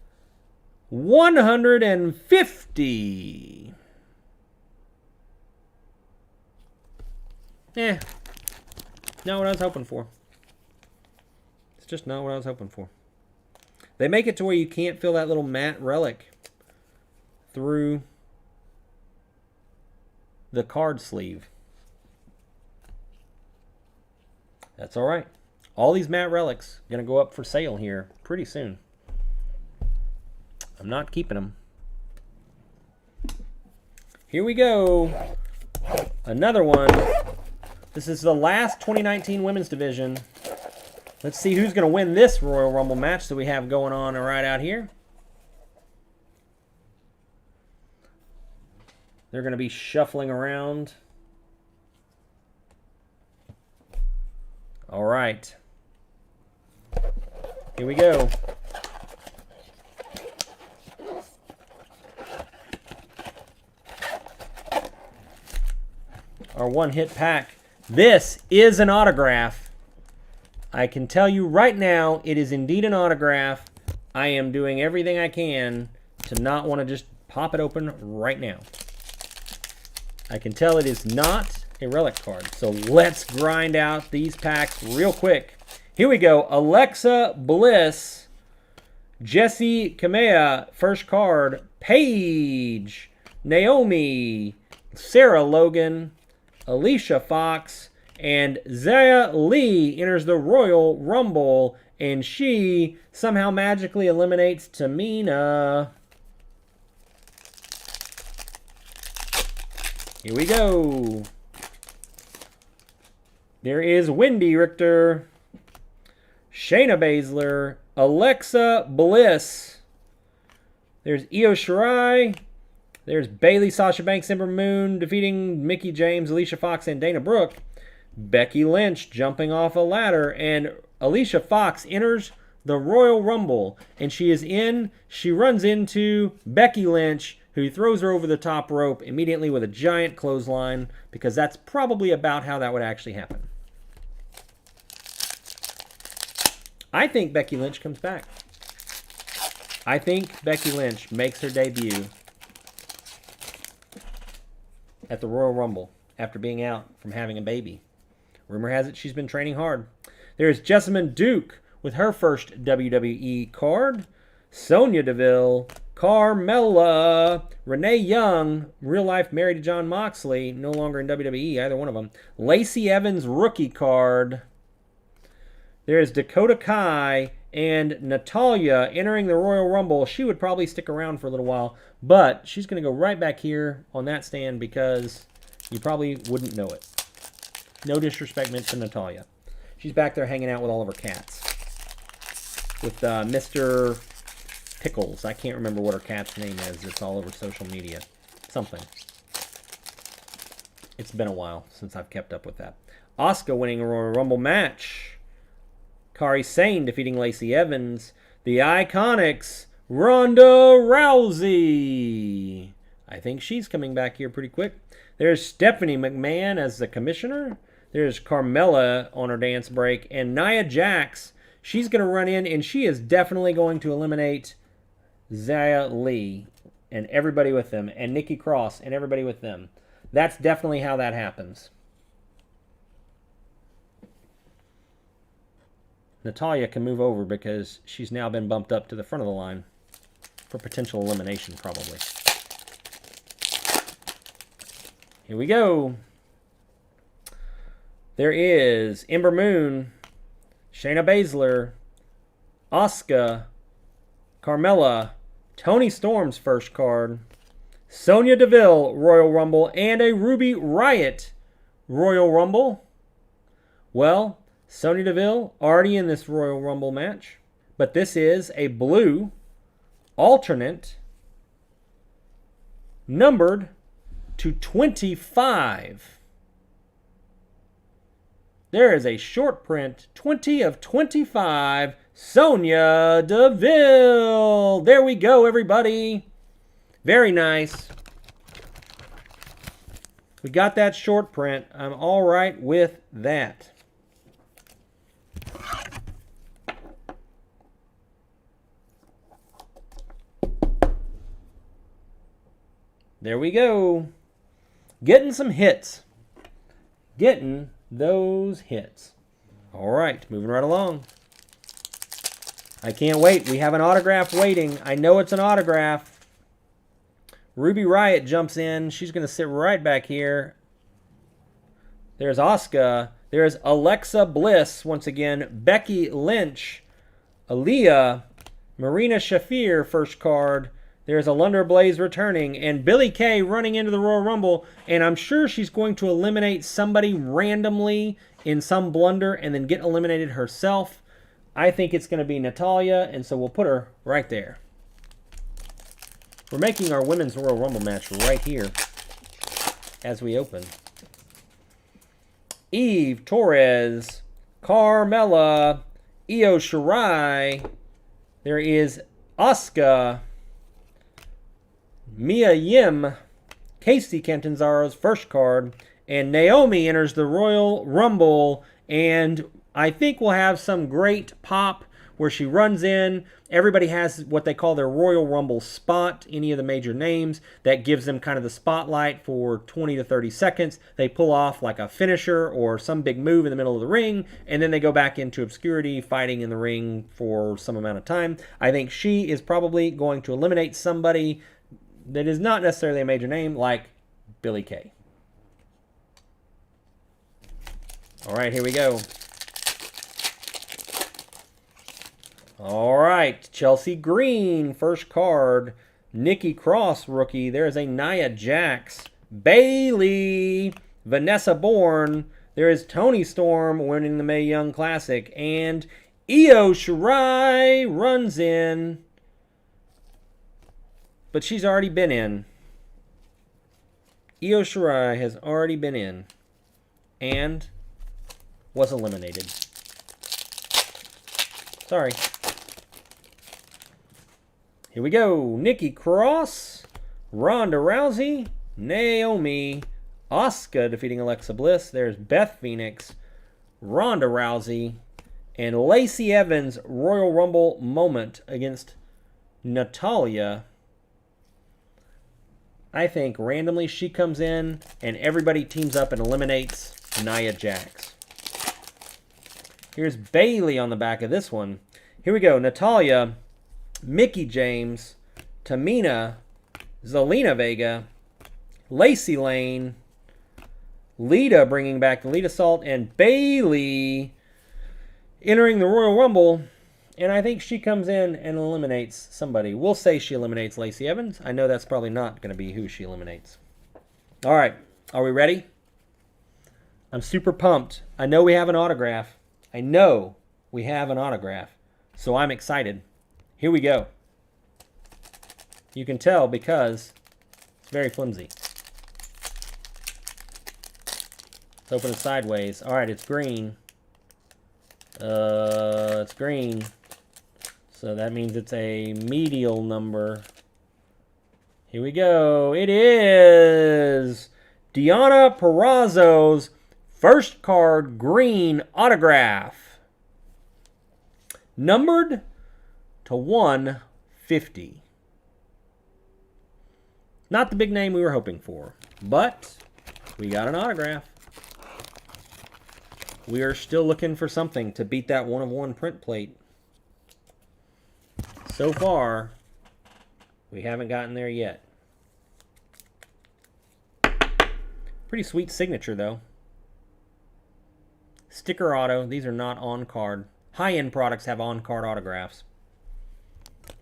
150. Not what I was hoping for. It's just not what I was hoping for. They make it to where you can't feel that little matte relic through the card sleeve. That's all right. All these matte relics are going to go up for sale here pretty soon. I'm not keeping them. Here we go. Another one. This is the last 2019 Women's Division. Let's see who's going to win this Royal Rumble match that we have going on right out here. They're going to be shuffling around. All right. Here we go. Our one-hit pack. This is an autograph. I can tell you right now, it is indeed an autograph. I am doing everything I can to not want to just pop it open right now. I can tell it is not a relic card. So let's grind out these packs real quick. Here we go. Alexa Bliss, Jessie Kamea, first card. Paige, Naomi, Sarah Logan, Alicia Fox, and Zaya Lee enters the Royal Rumble, and she somehow magically eliminates Tamina. Here we go. There is Wendy Richter, Shayna Baszler, Alexa Bliss. There's Io Shirai. There's Bayley, Sasha Banks, Ember Moon defeating Mickie James, Alicia Fox, and Dana Brooke. Becky Lynch jumping off a ladder, and Alicia Fox enters the Royal Rumble, and she is in. She runs into Becky Lynch, who throws her over the top rope immediately with a giant clothesline, because that's probably about how that would actually happen. I think Becky Lynch comes back. I think Becky Lynch makes her debut at the Royal Rumble after being out from having a baby. Rumor has it she's been training hard. There's Jessamine Duke with her first WWE card. Sonya Deville, Carmella, Renee Young, real life married to Jon Moxley, no longer in WWE, either one of them. Lacey Evans rookie card. There's Dakota Kai and Natalya entering the Royal Rumble. She would probably stick around for a little while, but she's going to go right back here on that stand because you probably wouldn't know it. No disrespect meant to Natalya. She's back there hanging out with all of her cats. With Mr. Pickles. I can't remember what her cat's name is. It's all over social media. Something. It's been a while since I've kept up with that. Asuka winning a Royal Rumble match. Kairi Sane defeating Lacey Evans. The Iconics, Ronda Rousey. I think she's coming back here pretty quick. There's Stephanie McMahon as the commissioner. There's Carmella on her dance break. And Nia Jax, she's going to run in, and she is definitely going to eliminate Xia Li and everybody with them, and Nikki Cross and everybody with them. That's definitely how that happens. Natalya can move over because she's now been bumped up to the front of the line for potential elimination, probably. Here we go. There is Ember Moon, Shayna Baszler, Asuka, Carmella, Toni Storm's first card, Sonya Deville Royal Rumble, and a Ruby Riott Royal Rumble. Well, Sonya Deville already in this Royal Rumble match, but this is a blue alternate numbered to 25. There is a short print, 20 of 25, Sonya Deville. There we go, everybody. Very nice. We got that short print. I'm all right with that. There we go. Getting some hits. Getting those hits. All right, moving right along. I can't wait. We have an autograph waiting. I know it's an autograph. Ruby Riott jumps in. She's going to sit right back here. There's Asuka. There's Alexa Bliss once again. Becky Lynch. Aaliyah. Marina Shafir first card. There's Alundra Blaze returning, and Billie Kay running into the Royal Rumble, and I'm sure she's going to eliminate somebody randomly in some blunder and then get eliminated herself. I think it's going to be Natalya, and so we'll put her right there. We're making our Women's Royal Rumble match right here as we open. Eve Torres, Carmella, Io Shirai. There is Asuka, Mia Yim, Casey Catanzaro's first card, and Naomi enters the Royal Rumble, and I think we'll have some great pop where she runs in. Everybody has what they call their Royal Rumble spot, any of the major names. That gives them kind of the spotlight for 20 to 30 seconds. They pull off like a finisher or some big move in the middle of the ring, and then they go back into obscurity, fighting in the ring for some amount of time. I think she is probably going to eliminate somebody that is not necessarily a major name, like Billie Kay. All right, here we go. All right, Chelsea Green, first card. Nikki Cross, rookie. There's a Nia Jax. Bayley. Vanessa Bourne. There is Toni Storm winning the Mae Young Classic. And Io Shirai runs in. But she's already been in. Io Shirai has already been in. And was eliminated. Sorry. Here we go. Nikki Cross, Ronda Rousey, Naomi, Asuka defeating Alexa Bliss. There's Beth Phoenix, Ronda Rousey, And Lacey Evans' Royal Rumble moment against Natalya. I think randomly she comes in and everybody teams up and eliminates Nia Jax. Here's Bayley on the back of this one. Here we go. Natalya, Mickie James, Tamina, Zelena Vega, Lacey Lane, Lita bringing back the Lita Salt, and Bayley entering the Royal Rumble. And I think she comes in and eliminates somebody. We'll say she eliminates Lacey Evans. I know that's probably not going to be who she eliminates. All right. Are we ready? I'm super pumped. I know we have an autograph. So I'm excited. Here we go. You can tell because it's very flimsy. Let's open it sideways. All right, it's green. It's green. So that means it's a medial number. Here we go. It is Deonna Purrazzo's first card green autograph. Numbered to 150. Not the big name we were hoping for, but we got an autograph. We are still looking for something to beat that 1/1 print plate. So far, we haven't gotten there yet. Pretty sweet signature, though. Sticker auto. These are not on-card. High-end products have on-card autographs.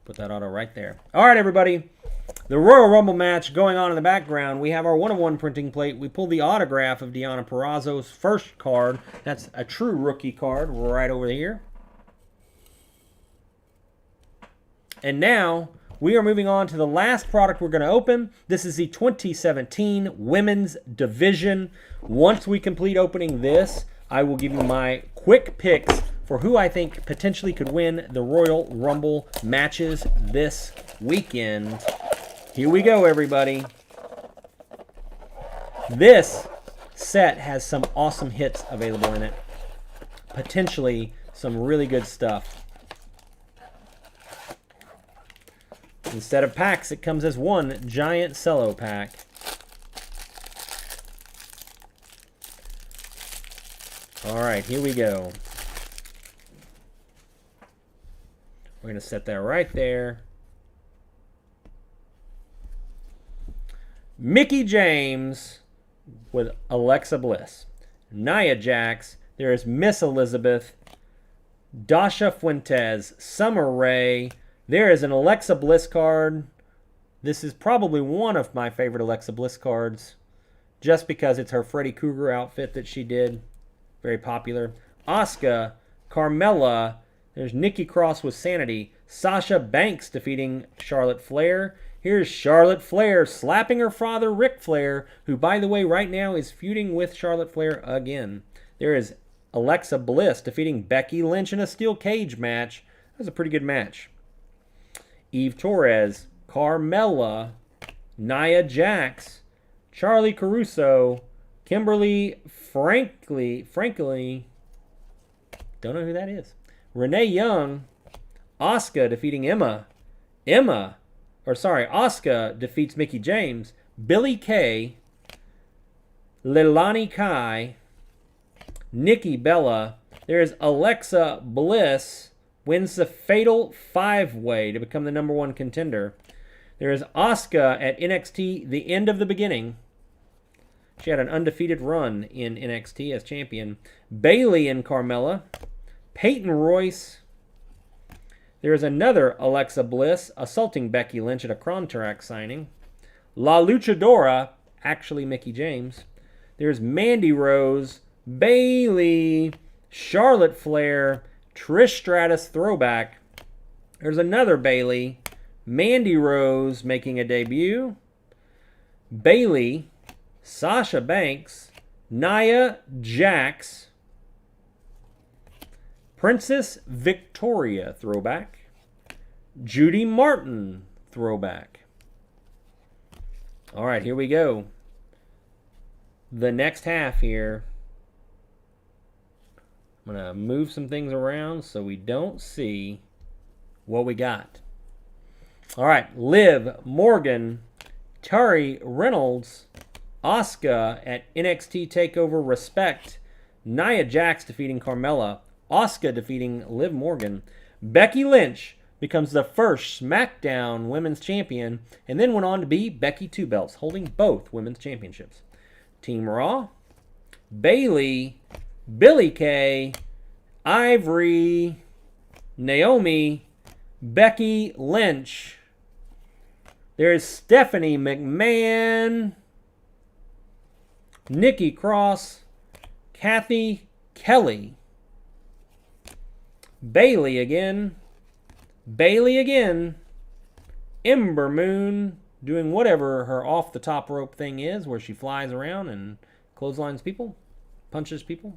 Put that auto right there. All right, everybody. The Royal Rumble match going on in the background. We have our 1/1 printing plate. We pulled the autograph of Deonna Purrazzo's first card. That's a true rookie card right over here. And now we are moving on to the last product we're going to open. This is the 2017 Women's Division. Once we complete opening this, I will give you my quick picks for who I think potentially could win the Royal Rumble matches this weekend. Here we go, everybody. This set has some awesome hits available in it. Potentially some really good stuff. Instead of packs, it comes as one giant cello pack. All right, here we go. We're going to set that right there. Mickie James with Alexa Bliss. Nia Jax. There is Miss Elizabeth. Dasha Fuentes. Summer Rae. There is an Alexa Bliss card. This is probably one of my favorite Alexa Bliss cards, just because it's her Freddy Krueger outfit that she did. Very popular. Asuka, Carmella. There's Nikki Cross with Sanity. Sasha Banks defeating Charlotte Flair. Here's Charlotte Flair slapping her father, Ric Flair, who, by the way, right now is feuding with Charlotte Flair again. There is Alexa Bliss defeating Becky Lynch in a steel cage match. That was a pretty good match. Eve Torres, Carmella, Nia Jax, Charlie Caruso, Kimberly Frankly, don't know who that is. Renee Young, Asuka defeating Asuka defeats Mickie James, Billie Kay, Leilani Kai, Nikki Bella. There's Alexa Bliss. Wins the Fatal 5-Way to become the #1 contender. There is Asuka at NXT, the end of the beginning. She had an undefeated run in NXT as champion. Bayley and Carmella. Peyton Royce. There is another Alexa Bliss assaulting Becky Lynch at a contract signing. La Luchadora, actually Mickie James. There's Mandy Rose, Bayley, Charlotte Flair, Trish Stratus throwback. There's another Bayley. Mandy Rose making a debut. Bayley. Sasha Banks. Nia Jax. Princess Victoria throwback. Judy Martin throwback. All right, here we go. The next half here. I'm going to move some things around so we don't see what we got. All right, Liv Morgan, Tari Reynolds, Asuka at NXT TakeOver Respect, Nia Jax defeating Carmella, Asuka defeating Liv Morgan, Becky Lynch becomes the first SmackDown Women's Champion, and then went on to be Becky Two Belts, holding both Women's Championships. Team Raw, Bayley, Billie Kay, Ivory, Naomi, Becky Lynch. There's Stephanie McMahon, Nikki Cross, Kathy Kelly, Bayley again, Ember Moon doing whatever her off-the-top rope thing is, where she flies around and clotheslines people, punches people.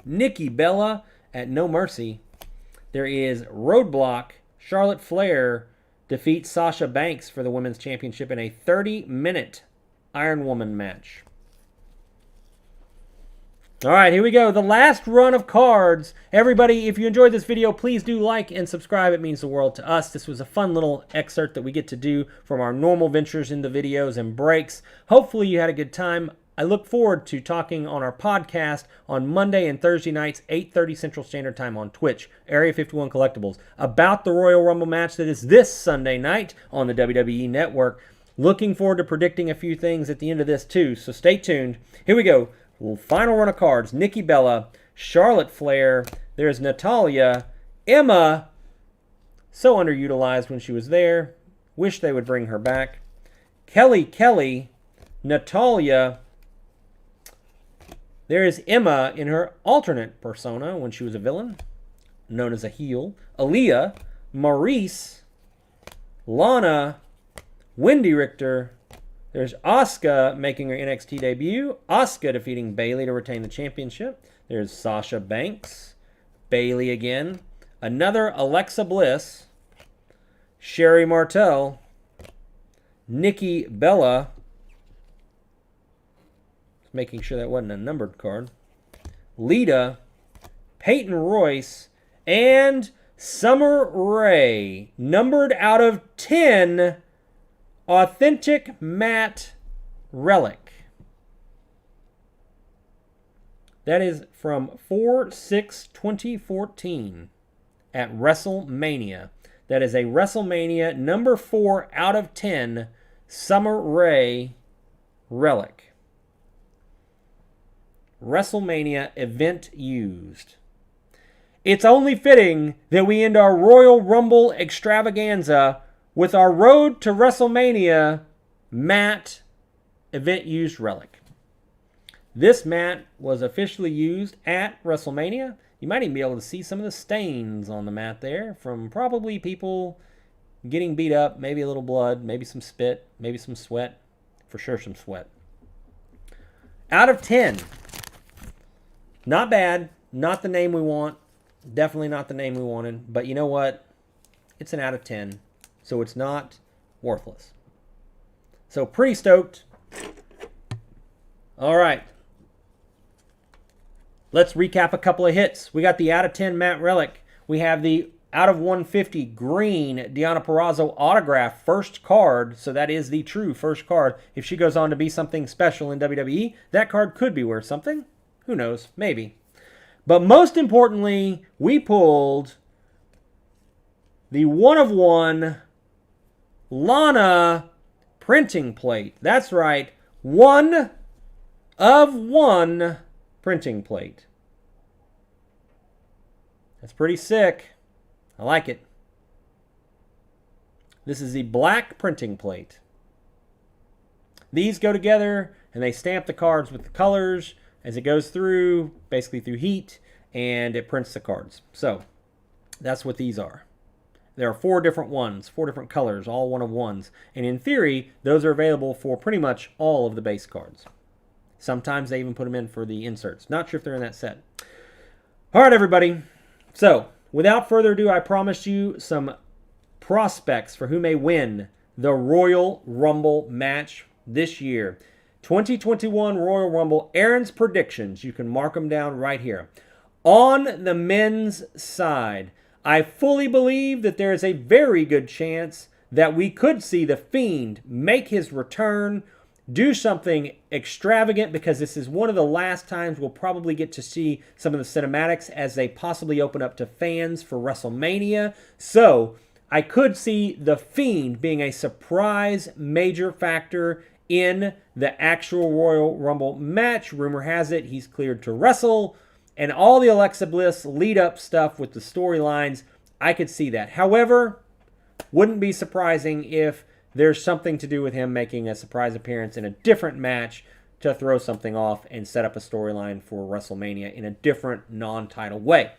Nikki Bella at No Mercy. There is Roadblock. Charlotte Flair defeats Sasha Banks for the Women's Championship in a 30-minute Iron Woman match. All right, here we go. The last run of cards. Everybody, if you enjoyed this video, please do like and subscribe. It means the world to us. This was a fun little excerpt that we get to do from our normal ventures into videos and breaks. Hopefully you had a good time. I look forward to talking on our podcast on Monday and Thursday nights, 8:30 Central Standard Time on Twitch, Area 51 Collectibles, about the Royal Rumble match that is this Sunday night on the WWE Network. Looking forward to predicting a few things at the end of this too, so stay tuned. Here we go. Final run of cards. Nikki Bella, Charlotte Flair, there's Natalya, Emma, so underutilized when she was there. Wish they would bring her back. Kelly, Natalya. There is Emma in her alternate persona when she was a villain, known as a heel. Aaliyah, Maurice, Lana, Wendy Richter. There's Asuka making her NXT debut. Asuka defeating Bayley to retain the championship. There's Sasha Banks. Bayley again. Another Alexa Bliss. Sherry Martel. Nikki Bella. Making sure that wasn't a numbered card. Lita. Peyton Royce. And Summer Rae. Numbered out of 10. Authentic Matte Relic. That is from 4/6/2014 at WrestleMania. That is a WrestleMania number 4 out of 10 Summer Rae Relic. WrestleMania event used. It's only fitting that we end our Royal Rumble extravaganza with our Road to WrestleMania matte event used relic. This matte was officially used at WrestleMania. You might even be able to see some of the stains on the matte there from probably people getting beat up, maybe a little blood, maybe some spit, maybe some sweat. For sure some sweat. Out of 10. Not bad. Not the name we want. Definitely not the name we wanted. But you know what? It's an out of 10. So it's not worthless. So pretty stoked. All right. Let's recap a couple of hits. We got the out of 10 matte relic. We have the out of 150 green Deonna Purrazzo autograph first card. So that is the true first card. If she goes on to be something special in WWE, that card could be worth something. Who knows? Maybe. But most importantly, we pulled the 1 of 1 Lana printing plate. That's right. 1 of 1 printing plate. That's pretty sick. I like it. This is the black printing plate. These go together and they stamp the cards with the colors as it goes through, basically through heat, and it prints the cards. So that's what these are. There are 4 different ones, 4 different colors, all 1 of 1s. And in theory, those are available for pretty much all of the base cards. Sometimes they even put them in for the inserts. Not sure if they're in that set. All right, everybody. So, without further ado, I promised you some prospects for who may win the Royal Rumble match this year. 2021 Royal Rumble, Erin's predictions. You can mark them down right here. On the men's side, I fully believe that there is a very good chance that we could see The Fiend make his return, do something extravagant, because this is one of the last times we'll probably get to see some of the cinematics as they possibly open up to fans for WrestleMania. So I could see The Fiend being a surprise major factor in the actual Royal Rumble match. Rumor has it he's cleared to wrestle, and all the Alexa Bliss lead-up stuff with the storylines, I could see that. However, wouldn't be surprising if there's something to do with him making a surprise appearance in a different match to throw something off and set up a storyline for WrestleMania in a different non-title way.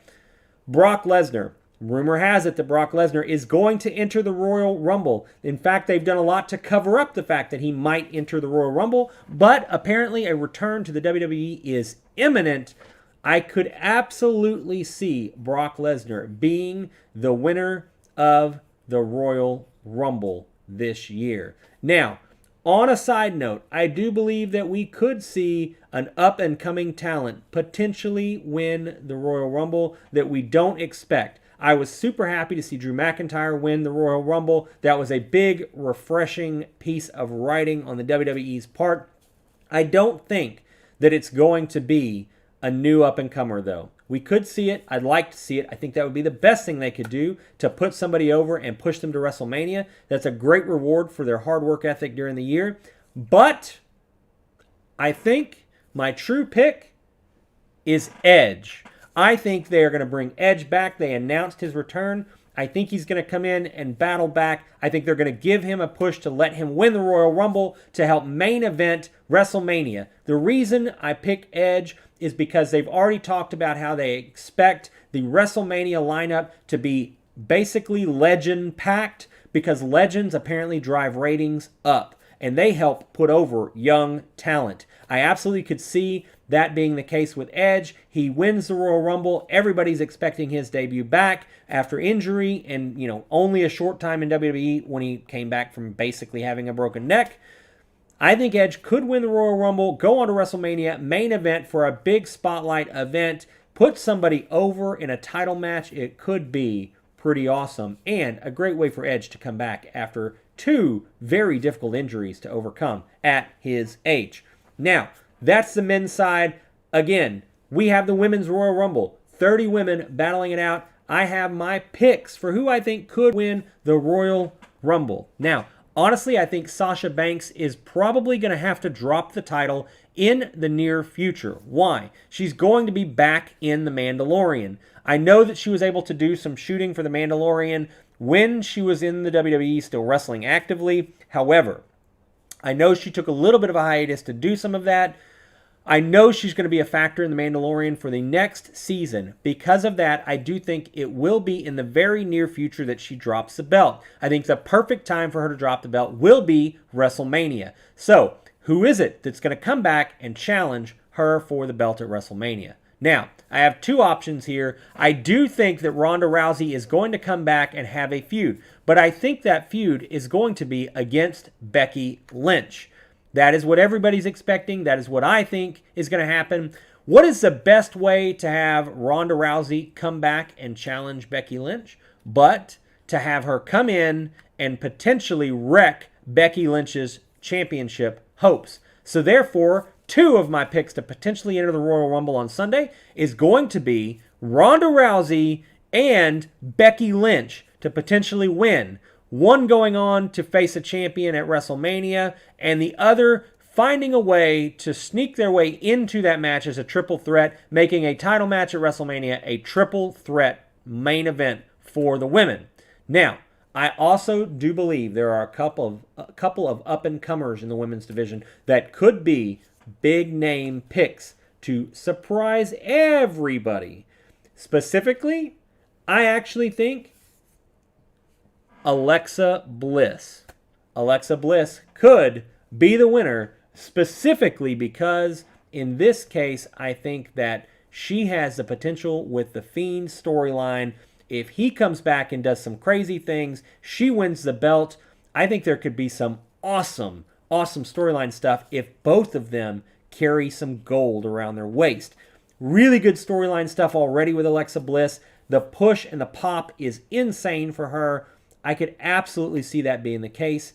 Brock Lesnar. Rumor has it that Brock Lesnar is going to enter the Royal Rumble. In fact, they've done a lot to cover up the fact that he might enter the Royal Rumble, but apparently a return to the WWE is imminent. I could absolutely see Brock Lesnar being the winner of the Royal Rumble this year. Now, on a side note, I do believe that we could see an up-and-coming talent potentially win the Royal Rumble that we don't expect. I was super happy to see Drew McIntyre win the Royal Rumble. That was a big, refreshing piece of writing on the WWE's part. I don't think that it's going to be a new up-and-comer, though. We could see it. I'd like to see it. I think that would be the best thing they could do to put somebody over and push them to WrestleMania. That's a great reward for their hard work ethic during the year. But I think my true pick is Edge. I think they are going to bring Edge back. They announced his return. I think he's going to come in and battle back. I think they're going to give him a push to let him win the Royal Rumble to help main event WrestleMania. The reason I pick Edge is because they've already talked about how they expect the WrestleMania lineup to be basically legend-packed, because legends apparently drive ratings up, and they help put over young talent. I absolutely could see that being the case with Edge. He wins the Royal Rumble. Everybody's expecting his debut back after injury and, only a short time in WWE when he came back from basically having a broken neck. I think Edge could win the Royal Rumble, go on to WrestleMania, main event for a big spotlight event, put somebody over in a title match. It could be pretty awesome, and a great way for Edge to come back after two very difficult injuries to overcome at his age. Now, that's the men's side. Again, we have the women's Royal Rumble. 30 women battling it out. I have my picks for who I think could win the Royal Rumble. Now, honestly, I think Sasha Banks is probably going to have to drop the title in the near future. Why? She's going to be back in The Mandalorian. I know that she was able to do some shooting for The Mandalorian when she was in the WWE, still wrestling actively. However, I know she took a little bit of a hiatus to do some of that. I know she's going to be a factor in The Mandalorian for the next season. Because of that, I do think it will be in the very near future that she drops the belt. I think the perfect time for her to drop the belt will be WrestleMania. So, who is it that's going to come back and challenge her for the belt at WrestleMania? Now, I have two options here. I do think that Ronda Rousey is going to come back and have a feud, but I think that feud is going to be against Becky Lynch. That is what everybody's expecting. That is what I think is going to happen. What is the best way to have Ronda Rousey come back and challenge Becky Lynch, but to have her come in and potentially wreck Becky Lynch's championship hopes? So therefore, two of my picks to potentially enter the Royal Rumble on Sunday is going to be Ronda Rousey and Becky Lynch to potentially win. One going on to face a champion at WrestleMania, and the other finding a way to sneak their way into that match as a triple threat, making a title match at WrestleMania a triple threat main event for the women. Now, I also do believe there are a couple of up-and-comers in the women's division that could be big name picks to surprise everybody. Specifically, I actually think Alexa Bliss. Alexa Bliss could be the winner, specifically because in this case, I think that she has the potential with the Fiend storyline. If he comes back and does some crazy things, she wins the belt. I think there could be some awesome storyline stuff if both of them carry some gold around their waist. Really good storyline stuff already with Alexa Bliss. The push and the pop is insane for her. I could absolutely see that being the case.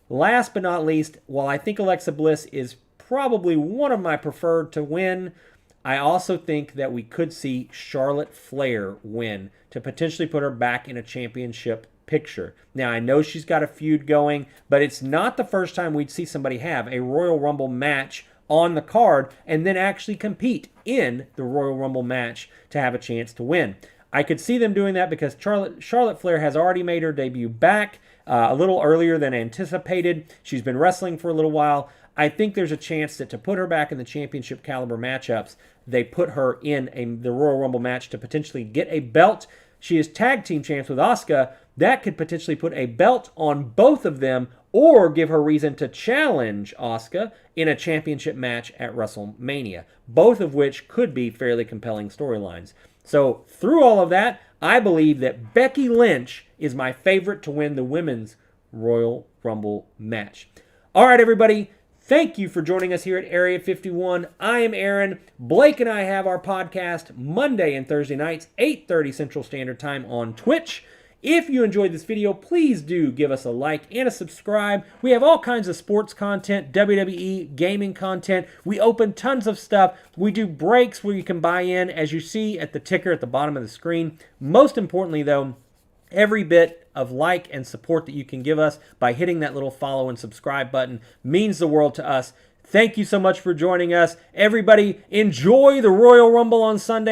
Last but not least, while I think Alexa Bliss is probably one of my preferred to win, I also think that we could see Charlotte Flair win to potentially put her back in a championship picture. Now, I know she's got a feud going, but it's not the first time we'd see somebody have a Royal Rumble match on the card and then actually compete in the Royal Rumble match to have a chance to win. I could see them doing that because Charlotte Flair has already made her debut back a little earlier than anticipated. She's been wrestling for a little while. I think there's a chance that to put her back in the championship caliber matchups, they put her in the Royal Rumble match to potentially get a belt. She is tag team champs with Asuka. That could potentially put a belt on both of them or give her reason to challenge Asuka in a championship match at WrestleMania, both of which could be fairly compelling storylines. So through all of that, I believe that Becky Lynch is my favorite to win the women's Royal Rumble match. All right, everybody. Thank you for joining us here at Area 51. I am Erin. Blake and I have our podcast Monday and Thursday nights, 8:30 Central Standard Time on Twitch. If you enjoyed this video, please do give us a like and a subscribe. We have all kinds of sports content, WWE, gaming content. We open tons of stuff. We do breaks where you can buy in, as you see at the ticker at the bottom of the screen. Most importantly, though, every bit of like and support that you can give us by hitting that little follow and subscribe button means the world to us. Thank you so much for joining us. Everybody, enjoy the Royal Rumble on Sunday.